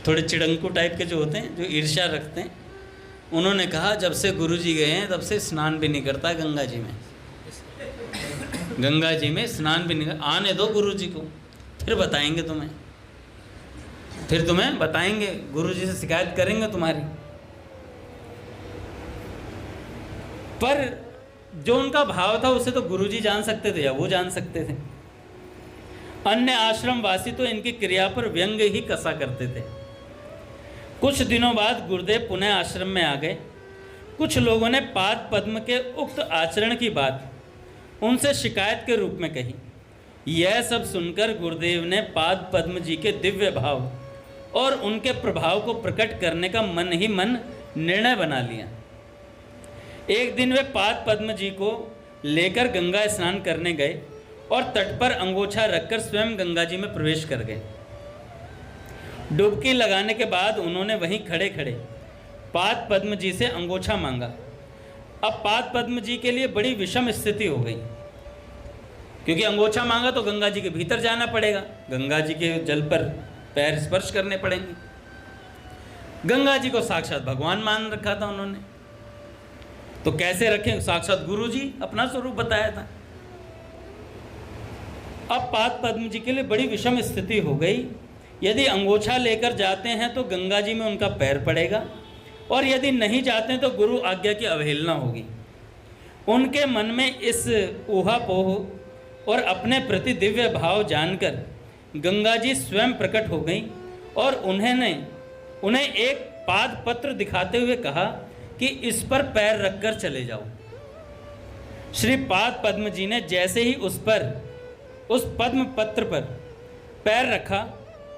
थोड़े चिड़ंकू टाइप के जो होते हैं, जो ईर्ष्या रखते हैं, उन्होंने कहा जब से गुरु जी गए हैं तब से स्नान भी नहीं करता गंगा जी में। गंगा जी में स्नान भी नहीं, आने दो गुरु जी को, फिर बताएंगे तुम्हें, फिर तुम्हें बताएंगे, गुरु जी से शिकायत करेंगे तुम्हारी। पर जो उनका भाव था उसे तो गुरु जी जान सकते थे या वो जान सकते थे। अन्य आश्रम वासी तो इनकी क्रिया पर व्यंग ही कसा करते थे। कुछ दिनों बाद गुरुदेव पुनः आश्रम में आ गए। कुछ लोगों ने पाद पद्म के उक्त आचरण की बात उनसे शिकायत के रूप में कही। यह सब सुनकर गुरुदेव ने पाद पद्म जी के दिव्य भाव और उनके प्रभाव को प्रकट करने का मन ही मन निर्णय बना लिया। एक दिन वे पाद पद्म जी को लेकर गंगा स्नान करने गए और तट पर अंगोछा रखकर स्वयं गंगा जी में प्रवेश कर गए। डुबकी लगाने के बाद उन्होंने वहीं खड़े खड़े पाद पद्म जी से अंगोछा मांगा। अब पाद पद्म जी के लिए बड़ी विषम स्थिति हो गई, क्योंकि अंगोछा मांगा तो गंगा जी के भीतर जाना पड़ेगा, गंगा जी के जल पर पैर स्पर्श करने पड़ेंगे। गंगा जी को साक्षात भगवान मान रखा था उन्होंने, तो कैसे रखें? साक्षात गुरु जी अपना स्वरूप बताया था। अब पाद पद्म जी के लिए बड़ी विषम स्थिति हो गई। यदि अंगोछा लेकर जाते हैं तो गंगा जी में उनका पैर पड़ेगा, और यदि नहीं जाते हैं तो गुरु आज्ञा की अवहेलना होगी। उनके मन में इस ऊहापोह और अपने प्रति दिव्य भाव जानकर गंगा जी स्वयं प्रकट हो गई और उन्हें एक पाद पत्र दिखाते हुए कहा कि इस पर पैर रखकर चले जाओ। श्री पाद पद्म जी ने जैसे ही उस पद्म पत्र पर पैर रखा,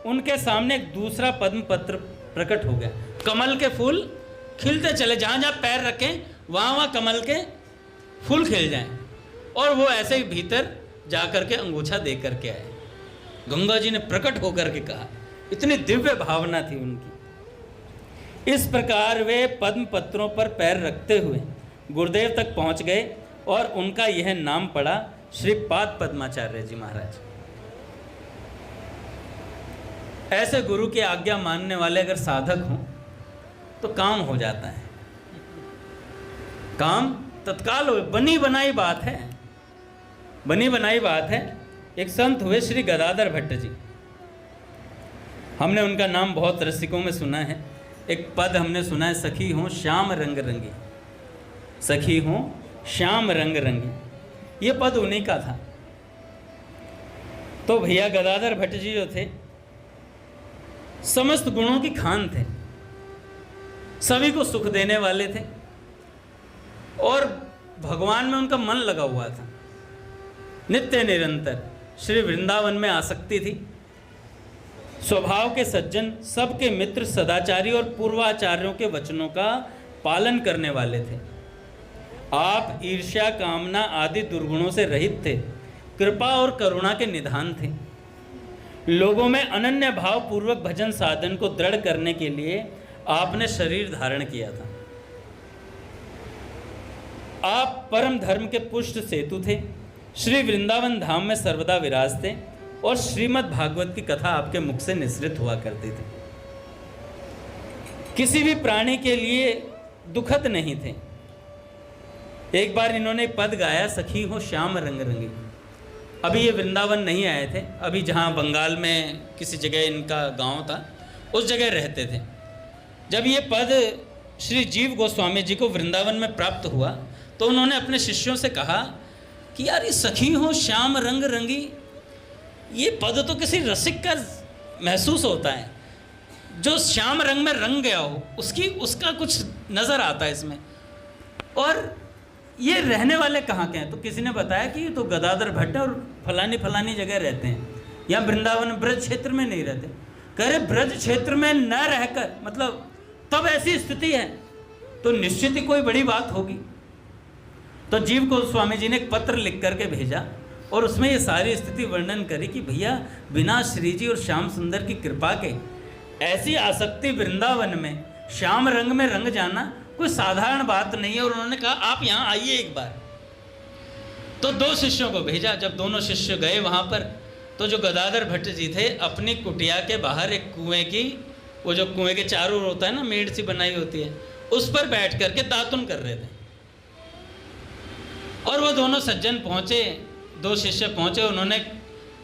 उनके सामने एक दूसरा पद्म पत्र प्रकट हो गया। कमल के फूल खिलते चले, जहाँ जहाँ पैर रखें वहाँ वहाँ कमल के फूल खिल जाएं, और वो ऐसे ही भीतर जा कर के अंगूछा दे करके आए। गंगा जी ने प्रकट होकर के कहा, इतनी दिव्य भावना थी उनकी। इस प्रकार वे पद्म पत्रों पर पैर रखते हुए गुरुदेव तक पहुँच गए और उनका यह नाम पड़ा श्री पाद पद्माचार्य जी महाराज। ऐसे गुरु की आज्ञा मानने वाले अगर साधक हों तो काम हो जाता है, काम तत्काल हो। बनी बनाई बात है, बनी बनाई बात है। एक संत हुए श्री गदाधर भट्ट जी, हमने उनका नाम बहुत रसिकों में सुना है। एक पद हमने सुना है, सखी हों श्याम रंग रंगी, सखी हों श्याम रंग रंगी। ये पद उन्हीं का था। तो भैया गदाधर भट्ट जी जो थे, समस्त गुणों की खान थे, सभी को सुख देने वाले थे और भगवान में उनका मन लगा हुआ था। नित्य निरंतर श्री वृंदावन में आसक्ति थी। स्वभाव के सज्जन, सबके मित्र, सदाचारी और पूर्वाचार्यों के वचनों का पालन करने वाले थे। आप ईर्ष्या, कामना आदि दुर्गुणों से रहित थे। कृपा और करुणा के निधान थे। लोगों में अनन्य भाव पूर्वक भजन साधन को दृढ़ करने के लिए आपने शरीर धारण किया था। आप परम धर्म के पुष्ट सेतु थे। श्री वृंदावन धाम में सर्वदा विराजते और श्रीमद् भागवत की कथा आपके मुख से निसृत हुआ करती थी। किसी भी प्राणी के लिए दुखद नहीं थे। एक बार इन्होंने पद गाया, सखी हो श्याम रंग रंगी। अभी ये वृंदावन नहीं आए थे, अभी जहाँ बंगाल में किसी जगह इनका गांव था उस जगह रहते थे। जब ये पद श्री जीव गोस्वामी जी को वृंदावन में प्राप्त हुआ तो उन्होंने अपने शिष्यों से कहा कि यार ये सखी हो श्याम रंग रंगी, ये पद तो किसी रसिक का महसूस होता है, जो श्याम रंग में रंग गया हो उसका कुछ नज़र आता है इसमें। और ये रहने वाले कहाँ के हैं? तो किसी ने बताया कि ये तो गदाधर भट्ट और फलानी फलानी जगह रहते हैं, यहाँ वृंदावन ब्रज क्षेत्र में नहीं रहते। कह रहे ब्रज क्षेत्र में न रहकर, मतलब तब ऐसी स्थिति है तो निश्चित ही कोई बड़ी बात होगी। तो जीव गोस्वामी जी ने एक पत्र लिख करके भेजा और उसमें ये सारी स्थिति वर्णन करी कि भैया बिना श्री जी और श्याम सुंदर की कृपा के ऐसी आसक्ति वृंदावन में श्याम रंग में रंग जाना कोई साधारण बात नहीं है। और उन्होंने कहा आप यहाँ आइए एक बार। तो 2 शिष्यों को भेजा। जब दोनों शिष्य गए वहाँ पर, तो जो गदाधर भट्ट जी थे अपनी कुटिया के बाहर एक कुएं की, वो जो कुएं के चारों ओर होता है ना, मेड़ सी बनाई होती है, उस पर बैठ करके दातुन कर रहे थे। और वो दोनों सज्जन पहुँचे, 2 शिष्य पहुँचे, उन्होंने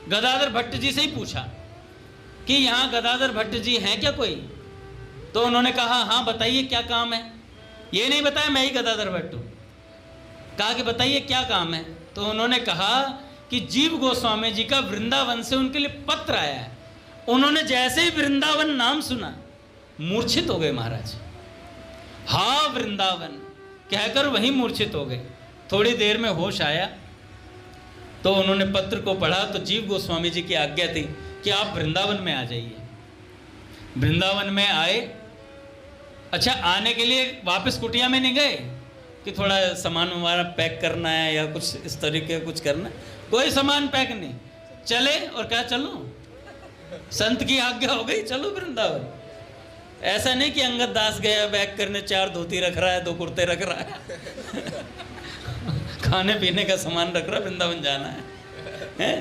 गदाधर भट्ट जी से ही पूछा कि यहाँ गदाधर भट्ट जी हैं क्या कोई? तो उन्होंने कहा हाँ बताइए क्या काम है। ये नहीं बताया मैं ही गदाधर भट्ट हूँ, कहा कि बताइए क्या काम है। तो उन्होंने कहा कि जीव गोस्वामी जी का वृंदावन से उनके लिए पत्र आया है। उन्होंने जैसे ही वृंदावन नाम सुना मूर्छित हो गए महाराज। हाँ वृंदावन कहकर वहीं मूर्छित हो गए। थोड़ी देर में होश आया तो उन्होंने पत्र को पढ़ा तो जीव गोस्वामी जी की आज्ञा थी कि आप वृंदावन में आ जाइए। वृंदावन में आए। अच्छा, आने के लिए वापस कुटिया में नहीं गए कि थोड़ा सामान हमारा पैक करना है या कुछ इस तरीके कुछ करना, कोई सामान पैक नहीं, चले और कहा चलो, संत की आज्ञा हो गई, चलो वृंदावन। ऐसा नहीं कि अंगद दास गया बैग करने, 4 धोती रख रहा है, 2 कुर्ते रख रहा है खाने पीने का सामान रख रहा, वृंदावन जाना है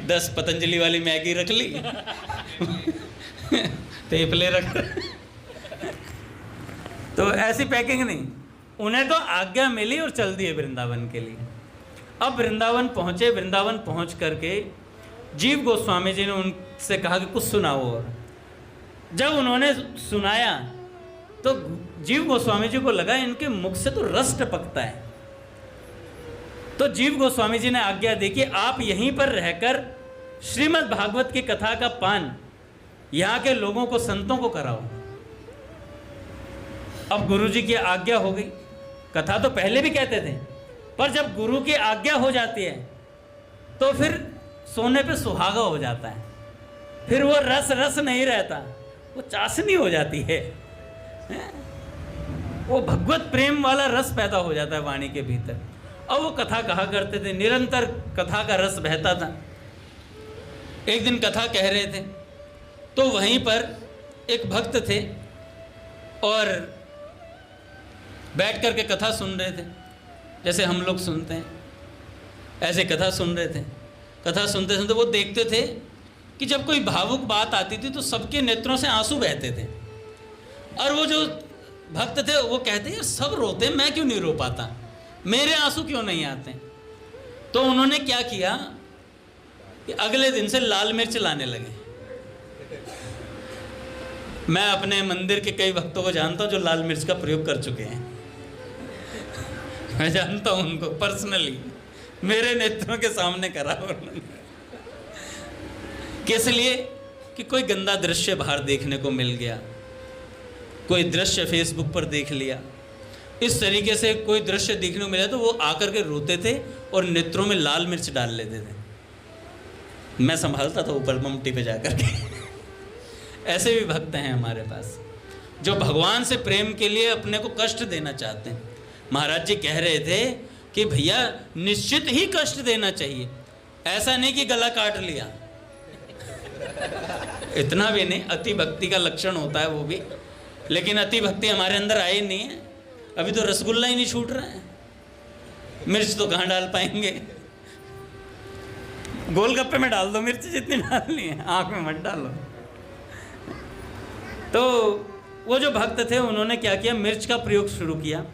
10 पतंजलि वाली मैगी रख ली तेपले रख रहे। तो ऐसी पैकिंग नहीं, उन्हें तो आज्ञा मिली और चल दिए वृंदावन के लिए। अब वृंदावन पहुँचे। वृंदावन पहुँच करके जीव गोस्वामी जी ने उनसे कहा कि कुछ सुनाओ। और जब उन्होंने सुनाया तो जीव गोस्वामी जी को लगा इनके मुख से तो रस टपकता है। तो जीव गोस्वामी जी ने आज्ञा दी कि आप यहीं पर रहकर श्रीमद् भागवत की कथा का पान यहाँ के लोगों को, संतों को कराओ। अब गुरु जी की आज्ञा हो गई। कथा तो पहले भी कहते थे, पर जब गुरु की आज्ञा हो जाती है तो फिर सोने पे सुहागा हो जाता है। फिर वो रस नहीं रहता, वो चाशनी हो जाती है। वो भगवत प्रेम वाला रस पैदा हो जाता है वाणी के भीतर। अब वो कथा कहा करते थे, निरंतर कथा का रस बहता था। एक दिन कथा कह रहे थे तो वहीं पर एक भक्त थे और बैठ करके कथा सुन रहे थे, जैसे हम लोग सुनते हैं ऐसे कथा सुन रहे थे। कथा सुनते सुनते वो देखते थे कि जब कोई भावुक बात आती थी तो सबके नेत्रों से आंसू बहते थे। और वो जो भक्त थे वो कहते हैं सब रोते, मैं क्यों नहीं रो पाता, मेरे आंसू क्यों नहीं आते। तो उन्होंने क्या किया कि अगले दिन से लाल मिर्च लाने लगे। मैं अपने मंदिर के कई भक्तों को जानता हूँ जो लाल मिर्च का प्रयोग कर चुके हैं। मैं जानता हूँ उनको पर्सनली, मेरे नेत्रों के सामने करा उन्होंने। किस लिए? कि कोई गंदा दृश्य बाहर देखने को मिल गया, कोई दृश्य फेसबुक पर देख लिया, इस तरीके से कोई दृश्य देखने को मिला तो वो आकर के रोते थे और नेत्रों में लाल मिर्च डाल लेते थे। मैं संभालता था ऊपर ममटी पे जाकर के। ऐसे भी भक्त हैं हमारे पास जो भगवान से प्रेम के लिए अपने को कष्ट देना चाहते हैं। महाराज जी कह रहे थे कि भैया निश्चित ही कष्ट देना चाहिए, ऐसा नहीं कि गला काट लिया, इतना भी नहीं। अति भक्ति का लक्षण होता है वो भी, लेकिन अति भक्ति हमारे अंदर आई नहीं है। अभी तो रसगुल्ला ही नहीं छूट रहा है, मिर्च तो कहाँ डाल पाएंगे। गोलगप्पे में डाल दो मिर्च जितनी डालनी है, आँख में मत डालो। तो वो जो भक्त थे उन्होंने क्या किया, मिर्च का प्रयोग शुरू किया।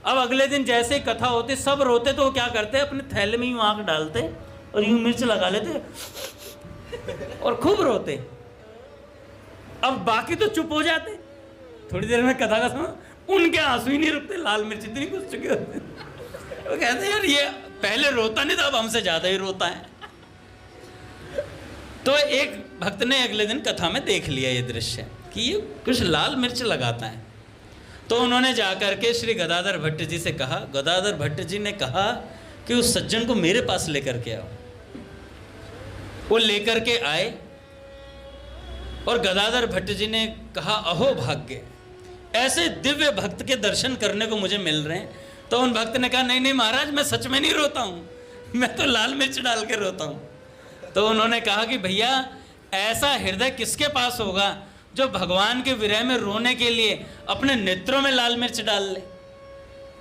अब अगले दिन जैसे ही कथा होती सब रोते तो वो क्या करते, अपने थैले में यूँ आँख डालते और यूँ मिर्च लगा लेते और खूब रोते। अब बाकी तो चुप हो जाते। थोड़ी देर में कथा का समय, उनके आंसू ही नहीं रुकते, लाल मिर्च इतनी घुस चुके होते। वो कहते हैं यार ये पहले रोता नहीं था, अब हमसे ज्यादा ही रोता है। तो एक भक्त ने अगले दिन कथा में देख लिया ये दृश्य कि ये कुछ लाल मिर्च लगाता है। तो उन्होंने जाकर के श्री गदाधर भट्ट जी से कहा, गदाधर भट्ट जी ने कहा कि उस सज्जन को मेरे पास लेकर के आओ। वो लेकर के आए और गदाधर भट्ट जी ने कहा, अहो भाग्य, ऐसे दिव्य भक्त के दर्शन करने को मुझे मिल रहे हैं। तो उन भक्त ने कहा, नहीं नहीं महाराज, मैं सच में नहीं रोता हूँ, मैं तो लाल मिर्च डाल के रोता हूँ। तो उन्होंने कहा कि भैया ऐसा हृदय किसके पास होगा जो भगवान के विरह में रोने के लिए अपने नेत्रों में लाल मिर्च डाल ले।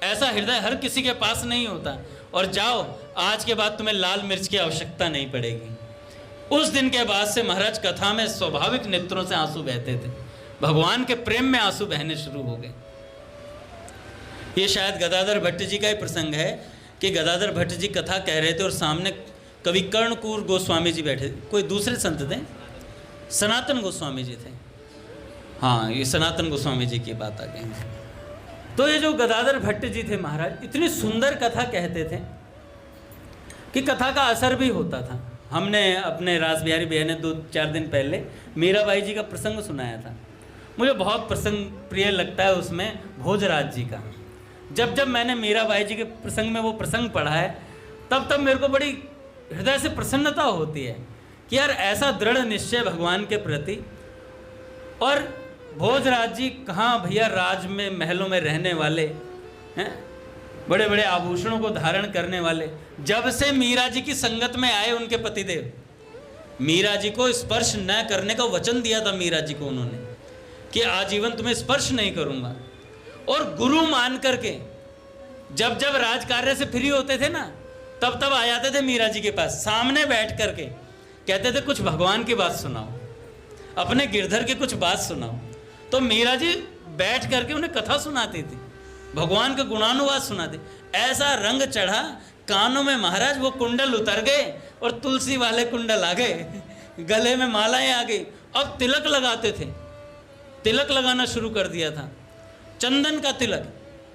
ऐसा हृदय हर किसी के पास नहीं होता। और जाओ, आज के बाद तुम्हें लाल मिर्च की आवश्यकता नहीं पड़ेगी। उस दिन के बाद से महाराज कथा में स्वाभाविक नेत्रों से आंसू बहते थे, भगवान के प्रेम में आंसू बहने शुरू हो गए। ये शायद गदाधर भट्ट जी का ही प्रसंग है कि गदाधर भट्ट जी कथा कह रहे थे और सामने कवि कर्णकूर गोस्वामी जी बैठे, कोई दूसरे संत थे, सनातन गोस्वामी जी थे। हाँ, ये सनातन गोस्वामी जी की बात आ गई। तो ये जो गदाधर भट्ट जी थे महाराज, इतनी सुंदर कथा कहते थे कि कथा का असर भी होता था। हमने अपने रास बिहारी भैया ने 2-4 दिन पहले मीराबाई जी का प्रसंग सुनाया था। मुझे बहुत प्रसंग प्रिय लगता है उसमें भोजराज जी का। जब जब मैंने मीराबाई जी के प्रसंग में वो प्रसंग पढ़ा है, तब तब मेरे को बड़ी हृदय से प्रसन्नता होती है कि यार ऐसा दृढ़ निश्चय भगवान के प्रति। और भोजराज जी कहाँ भैया, राज में महलों में रहने वाले हैं, बड़े बड़े आभूषणों को धारण करने वाले। जब से मीरा जी की संगत में आए उनके पतिदेव, मीरा जी को स्पर्श न करने का वचन दिया था मीरा जी को उन्होंने कि आजीवन तुम्हें स्पर्श नहीं करूंगा। और गुरु मान करके जब जब राज कार्य से फ्री होते थे ना, तब तब आ जाते थे मीरा जी के पास, सामने बैठ करके कहते थे कुछ भगवान की बात सुनाओ, अपने गिरधर की कुछ बात सुनाओ। तो मीरा जी बैठ करके उन्हें कथा सुनाती थी, भगवान का गुणानुवाद सुनाते। ऐसा रंग चढ़ा कानों में महाराज, वो कुंडल उतर गए और तुलसी वाले कुंडल आ गए, गले में मालाएं आ गई। अब तिलक लगाते थे, तिलक लगाना शुरू कर दिया था, चंदन का तिलक।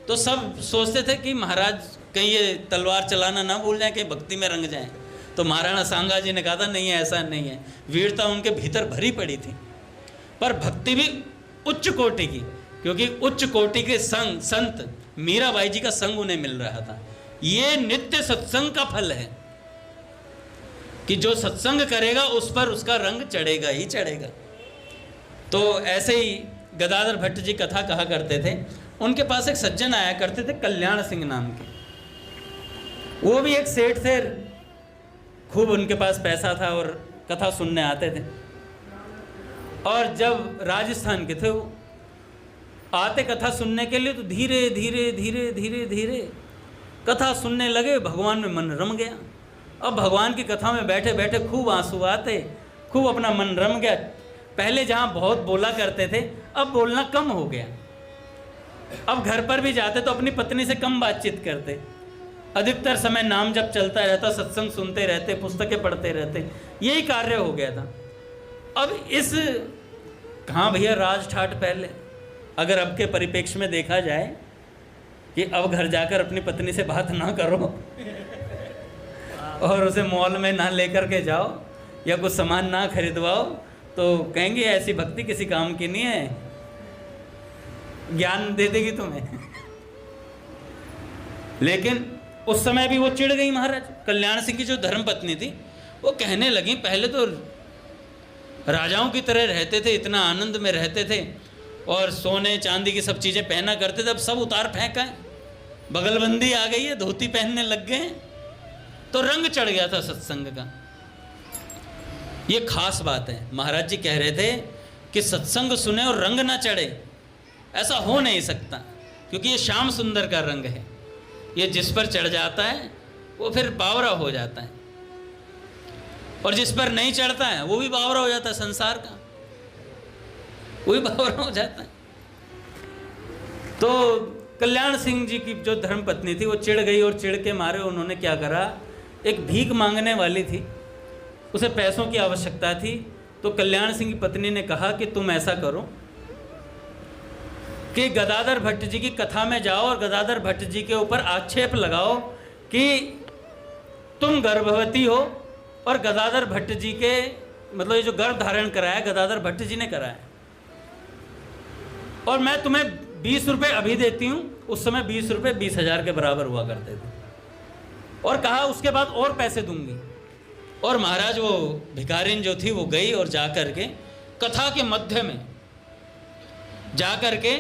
तो सब सोचते थे कि महाराज कहीं ये तलवार चलाना ना भूल जाए, कि भक्ति में रंग जाए। तो महाराणा सांगा जी ने कहा था नहीं ऐसा नहीं है, वीरता उनके भीतर भरी पड़ी थी, पर भक्ति भी उच्च कोटि की, क्योंकि उच्च कोटि के संत मीराबाई जी का संग उन्हें मिल रहा था। ये नित्य सत्संग का फल है कि जो सत्संग करेगा उस पर उसका रंग चढ़ेगा ही चढ़ेगा। तो ऐसे ही गदाधर भट्ट जी कथा कहा करते थे। उनके पास एक सज्जन आया करते थे कल्याण सिंह नाम के, वो भी एक सेठ थे, खूब उनके पास पैसा था और कथा सुनने आते थे। और जब राजस्थान के थे वो आते कथा सुनने के लिए, तो धीरे धीरे धीरे धीरे धीरे कथा सुनने लगे, भगवान में मन रम गया। अब भगवान की कथा में बैठे बैठे खूब आंसू आते, खूब अपना मन रम गया। पहले जहाँ बहुत बोला करते थे, अब बोलना कम हो गया। अब घर पर भी जाते तो अपनी पत्नी से कम बातचीत करते, अधिकतर समय नाम जब चलता रहता, सत्संग सुनते रहते, पुस्तकें पढ़ते रहते, यही कार्य हो गया था। अब इस कहाँ भैया राज ठाट पहले, अगर अब के परिप्रेक्ष्य में देखा जाए कि अब घर जाकर अपनी पत्नी से बात ना करो और उसे मॉल में ना लेकर के जाओ या कुछ सामान ना खरीदवाओ, तो कहेंगे ऐसी भक्ति किसी काम की नहीं है, ज्ञान दे देगी तुम्हें। लेकिन उस समय भी वो चिढ़ गई महाराज। कल्याण सिंह की जो धर्म पत्नी थी वो कहने लगी, पहले तो राजाओं की तरह रहते थे, इतना आनंद में रहते थे और सोने चांदी की सब चीज़ें पहना करते थे, अब सब उतार फेंका है, बगलबंदी आ गई है, धोती पहनने लग गए हैं। तो रंग चढ़ गया था सत्संग का। ये खास बात है। महाराज जी कह रहे थे कि सत्संग सुने और रंग ना चढ़े, ऐसा हो नहीं सकता, क्योंकि ये श्याम सुंदर का रंग है। ये जिस पर चढ़ जाता है वो फिर बावरा हो जाता है, और जिस पर नहीं चढ़ता है वो भी बावरा हो जाता है, संसार का वो भी बावरा हो जाता है। तो कल्याण सिंह जी की जो धर्म पत्नी थी वो चिढ़ गई, और चिढ़ के मारे उन्होंने क्या करा, एक भीख मांगने वाली थी, उसे पैसों की आवश्यकता थी। तो कल्याण सिंह की पत्नी ने कहा कि तुम ऐसा करो कि गदाधर भट्ट जी की कथा में जाओ और गदाधर भट्ट जी के ऊपर आक्षेप लगाओ कि तुम गर्भवती हो और गदाधर भट्ट जी के मतलब ये जो गर्भ धारण कराया गदाधर भट्ट जी ने कराया, और मैं तुम्हें 20 रुपये अभी देती हूँ। उस समय 20 रुपये 20,000 के बराबर हुआ करते थे। और कहा उसके बाद और पैसे दूंगी। और महाराज वो भिखारिन जो थी वो गई और जा कर के कथा के मध्य में जा कर के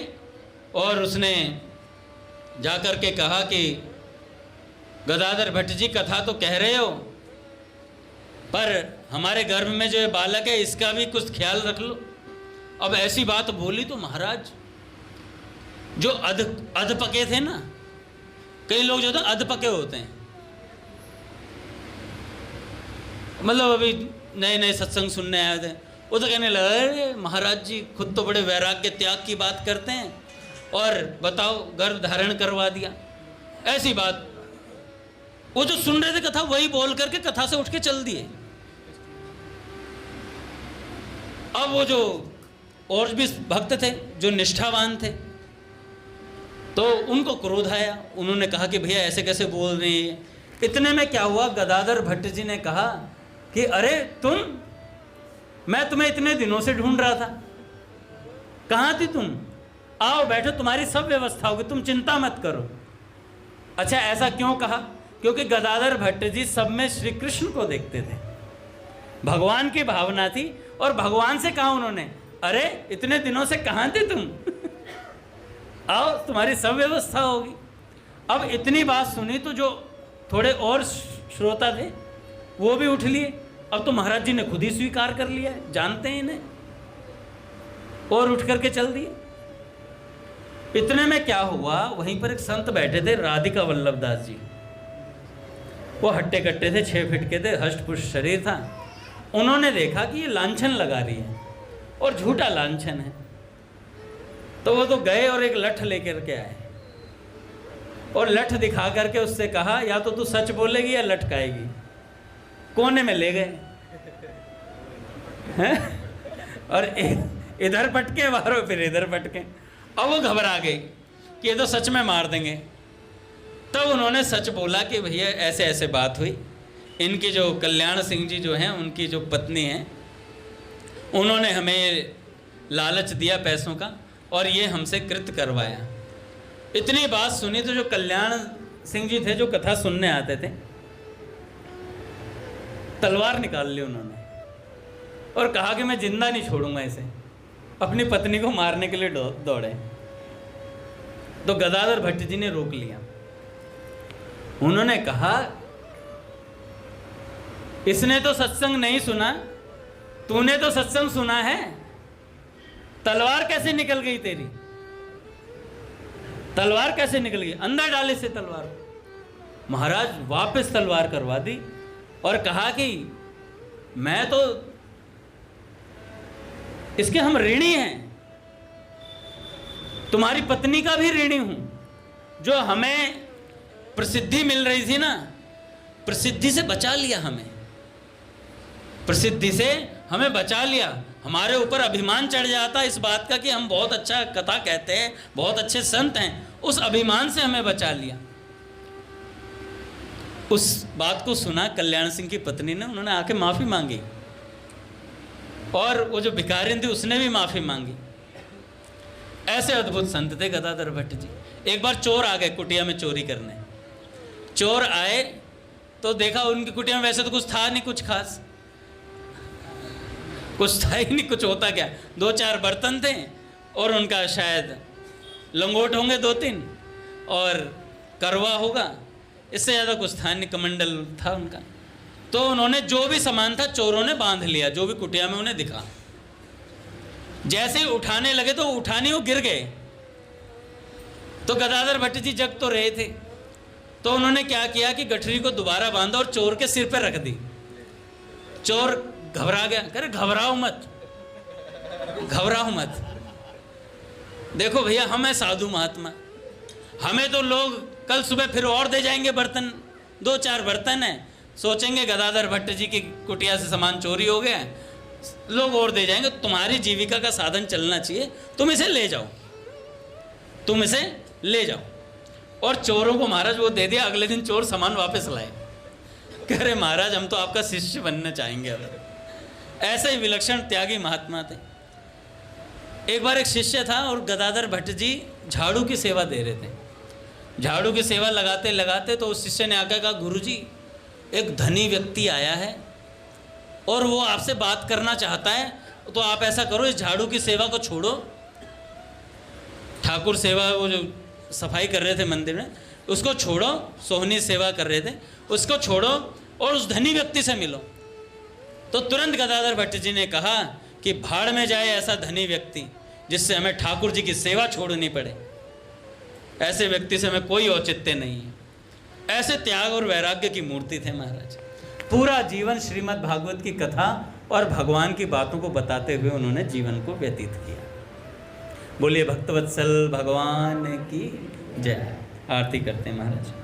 और उसने जा कर के कहा कि गदाधर भट्ट जी कथा तो कह रहे हो, पर हमारे गर्भ में जो बालक है इसका भी कुछ ख्याल रख लो। अब ऐसी बात बोली तो महाराज जो अधपके थे ना, कई लोग जो थे अधपके होते हैं, मतलब अभी नए नए सत्संग सुनने आए थे, वो तो कहने लगा अरे महाराज जी खुद तो बड़े वैराग्य त्याग की बात करते हैं और बताओ गर्भ धारण करवा दिया। ऐसी बात वो जो सुन रहे थे कथा वही बोल करके कथा से उठ के चल दिए। अब वो जो और भी भक्त थे जो निष्ठावान थे तो उनको क्रोध आया। उन्होंने कहा कि भैया ऐसे कैसे बोल रहे हैं। इतने में क्या हुआ, गदाधर भट्ट जी ने कहा कि अरे मैं तुम्हें इतने दिनों से ढूंढ रहा था, कहाँ थी तुम, आओ बैठो, तुम्हारी सब व्यवस्था होगी, तुम चिंता मत करो। अच्छा ऐसा क्यों कहा? क्योंकि गदाधर भट्ट जी सब में श्री कृष्ण को देखते थे, भगवान की भावना थी। और भगवान से कहा उन्होंने अरे इतने दिनों से कहाँ थे तुम आओ तुम्हारी सब व्यवस्था होगी। अब इतनी बात सुनी तो जो थोड़े और श्रोता थे वो भी उठ लिए। अब तो महाराज जी ने खुद ही स्वीकार कर लिया है, जानते हैं इन्हें, और उठ करके चल दिए। इतने में क्या हुआ, वहीं पर एक संत बैठे थे राधिका वल्लभ दास जी। वो हट्टे कट्टे थे, 6 फीट के थे, हष्ट पुष्ट शरीर था। उन्होंने देखा कि ये लांछन लगा रही है और झूठा लांछन है, तो वो तो गए और एक लठ लेकर के आए और लठ दिखा करके उससे कहा या तो तू सच बोलेगी या लटकाएगी। कोने में ले गए हैं और इधर पटके मारो फिर इधर पटके। अब वो घबरा गई कि ये तो सच में मार देंगे। तब उन्होंने सच बोला कि भैया ऐसे ऐसे बात हुई, इनकी जो कल्याण सिंह जी जो हैं उनकी जो पत्नी हैं उन्होंने हमें लालच दिया पैसों का और ये हमसे कृत्य करवाया। इतनी बात सुनी तो जो कल्याण सिंह जी थे जो कथा सुनने आते थे, तलवार निकाल ली उन्होंने और कहा कि मैं जिंदा नहीं छोड़ूंगा इसे। अपनी पत्नी को मारने के लिए दौड़े तो गदाधर भट्ट जी ने रोक लिया। उन्होंने कहा इसने तो सत्संग नहीं सुना, तूने तो सत्संग सुना है, तलवार कैसे निकल गई तेरी, तलवार कैसे निकल गई, अंदर डाले से तलवार। महाराज वापस तलवार करवा दी और कहा कि मैं तो इसके हम ऋणी हैं, तुम्हारी पत्नी का भी ऋणी हूं। जो हमें प्रसिद्धि मिल रही थी ना, प्रसिद्धि से बचा लिया हमें, प्रसिद्धि से हमें बचा लिया। हमारे ऊपर अभिमान चढ़ जाता इस बात का कि हम बहुत अच्छा कथा कहते हैं, बहुत अच्छे संत हैं, उस अभिमान से हमें बचा लिया। उस बात को सुना कल्याण सिंह की पत्नी ने, उन्होंने आके माफ़ी मांगी और वो जो भिखारिन थी उसने भी माफ़ी मांगी। ऐसे अद्भुत संत थे गदाधर भट्ट जी। एक बार चोर आ गए कुटिया में चोरी करने। चोर आए तो देखा उनकी कुटिया में वैसे तो कुछ था नहीं, कुछ खास कुछ था ही नहीं, कुछ होता क्या, 2-4 बर्तन थे और उनका शायद लंगोट होंगे 2-3 और करवा होगा, इससे ज़्यादा कुछ था नहीं, कमंडल था उनका। तो उन्होंने जो भी सामान था चोरों ने बांध लिया, जो भी कुटिया में उन्हें दिखा। जैसे ही उठाने लगे तो उठाने वो गिर गए। तो गदाधर भट्ट जी जग तो रहे थे, तो उन्होंने क्या किया कि गठरी को दोबारा बांधा और चोर के सिर पे रख दी। चोर घबरा गया, कह रहे घबराओ मत, घबराओ मत, देखो भैया हम हैं साधु महात्मा, हमें तो लोग कल सुबह फिर और दे जाएंगे बर्तन, 2-4 बर्तन हैं, सोचेंगे गदाधर भट्ट जी की कुटिया से सामान चोरी हो गया, लोग और दे जाएंगे। तुम्हारी जीविका का साधन चलना चाहिए, तुम इसे ले जाओ, तुम इसे ले जाओ। और चोरों को महाराज वो दे दिया, अगले दिन चोर सामान वापस लाए, कह रहे महाराज हम तो आपका शिष्य बनना चाहेंगे। अब ऐसे ही विलक्षण त्यागी महात्मा थे। एक बार एक शिष्य था और गदाधर भट्ट जी झाड़ू की सेवा दे रहे थे। झाड़ू की सेवा लगाते लगाते तो उस शिष्य ने आकर कहा, गुरुजी एक धनी व्यक्ति आया है और वो आपसे बात करना चाहता है, तो आप ऐसा करो इस झाड़ू की सेवा को छोड़ो। ठाकुर सेवा वो जो सफाई कर रहे थे मंदिर में, उसको छोड़ो, सोहनी सेवा कर रहे थे, उसको छोड़ो और उस धनी व्यक्ति से मिलो। तो तुरंत गदाधर भट्ट जी ने कहा कि भाड़ में जाए ऐसा धनी व्यक्ति जिससे हमें ठाकुर जी की सेवा छोड़नी पड़े। ऐसे व्यक्ति से हमें कोई औचित्य नहीं है। ऐसे त्याग और वैराग्य की मूर्ति थे महाराज। पूरा जीवन श्रीमद् भागवत की कथा और भगवान की बातों को बताते हुए उन्होंने जीवन को व्यतीत किया। बोलिए भक्तवत्सल भगवान की जय। आरती करते हैं महाराज।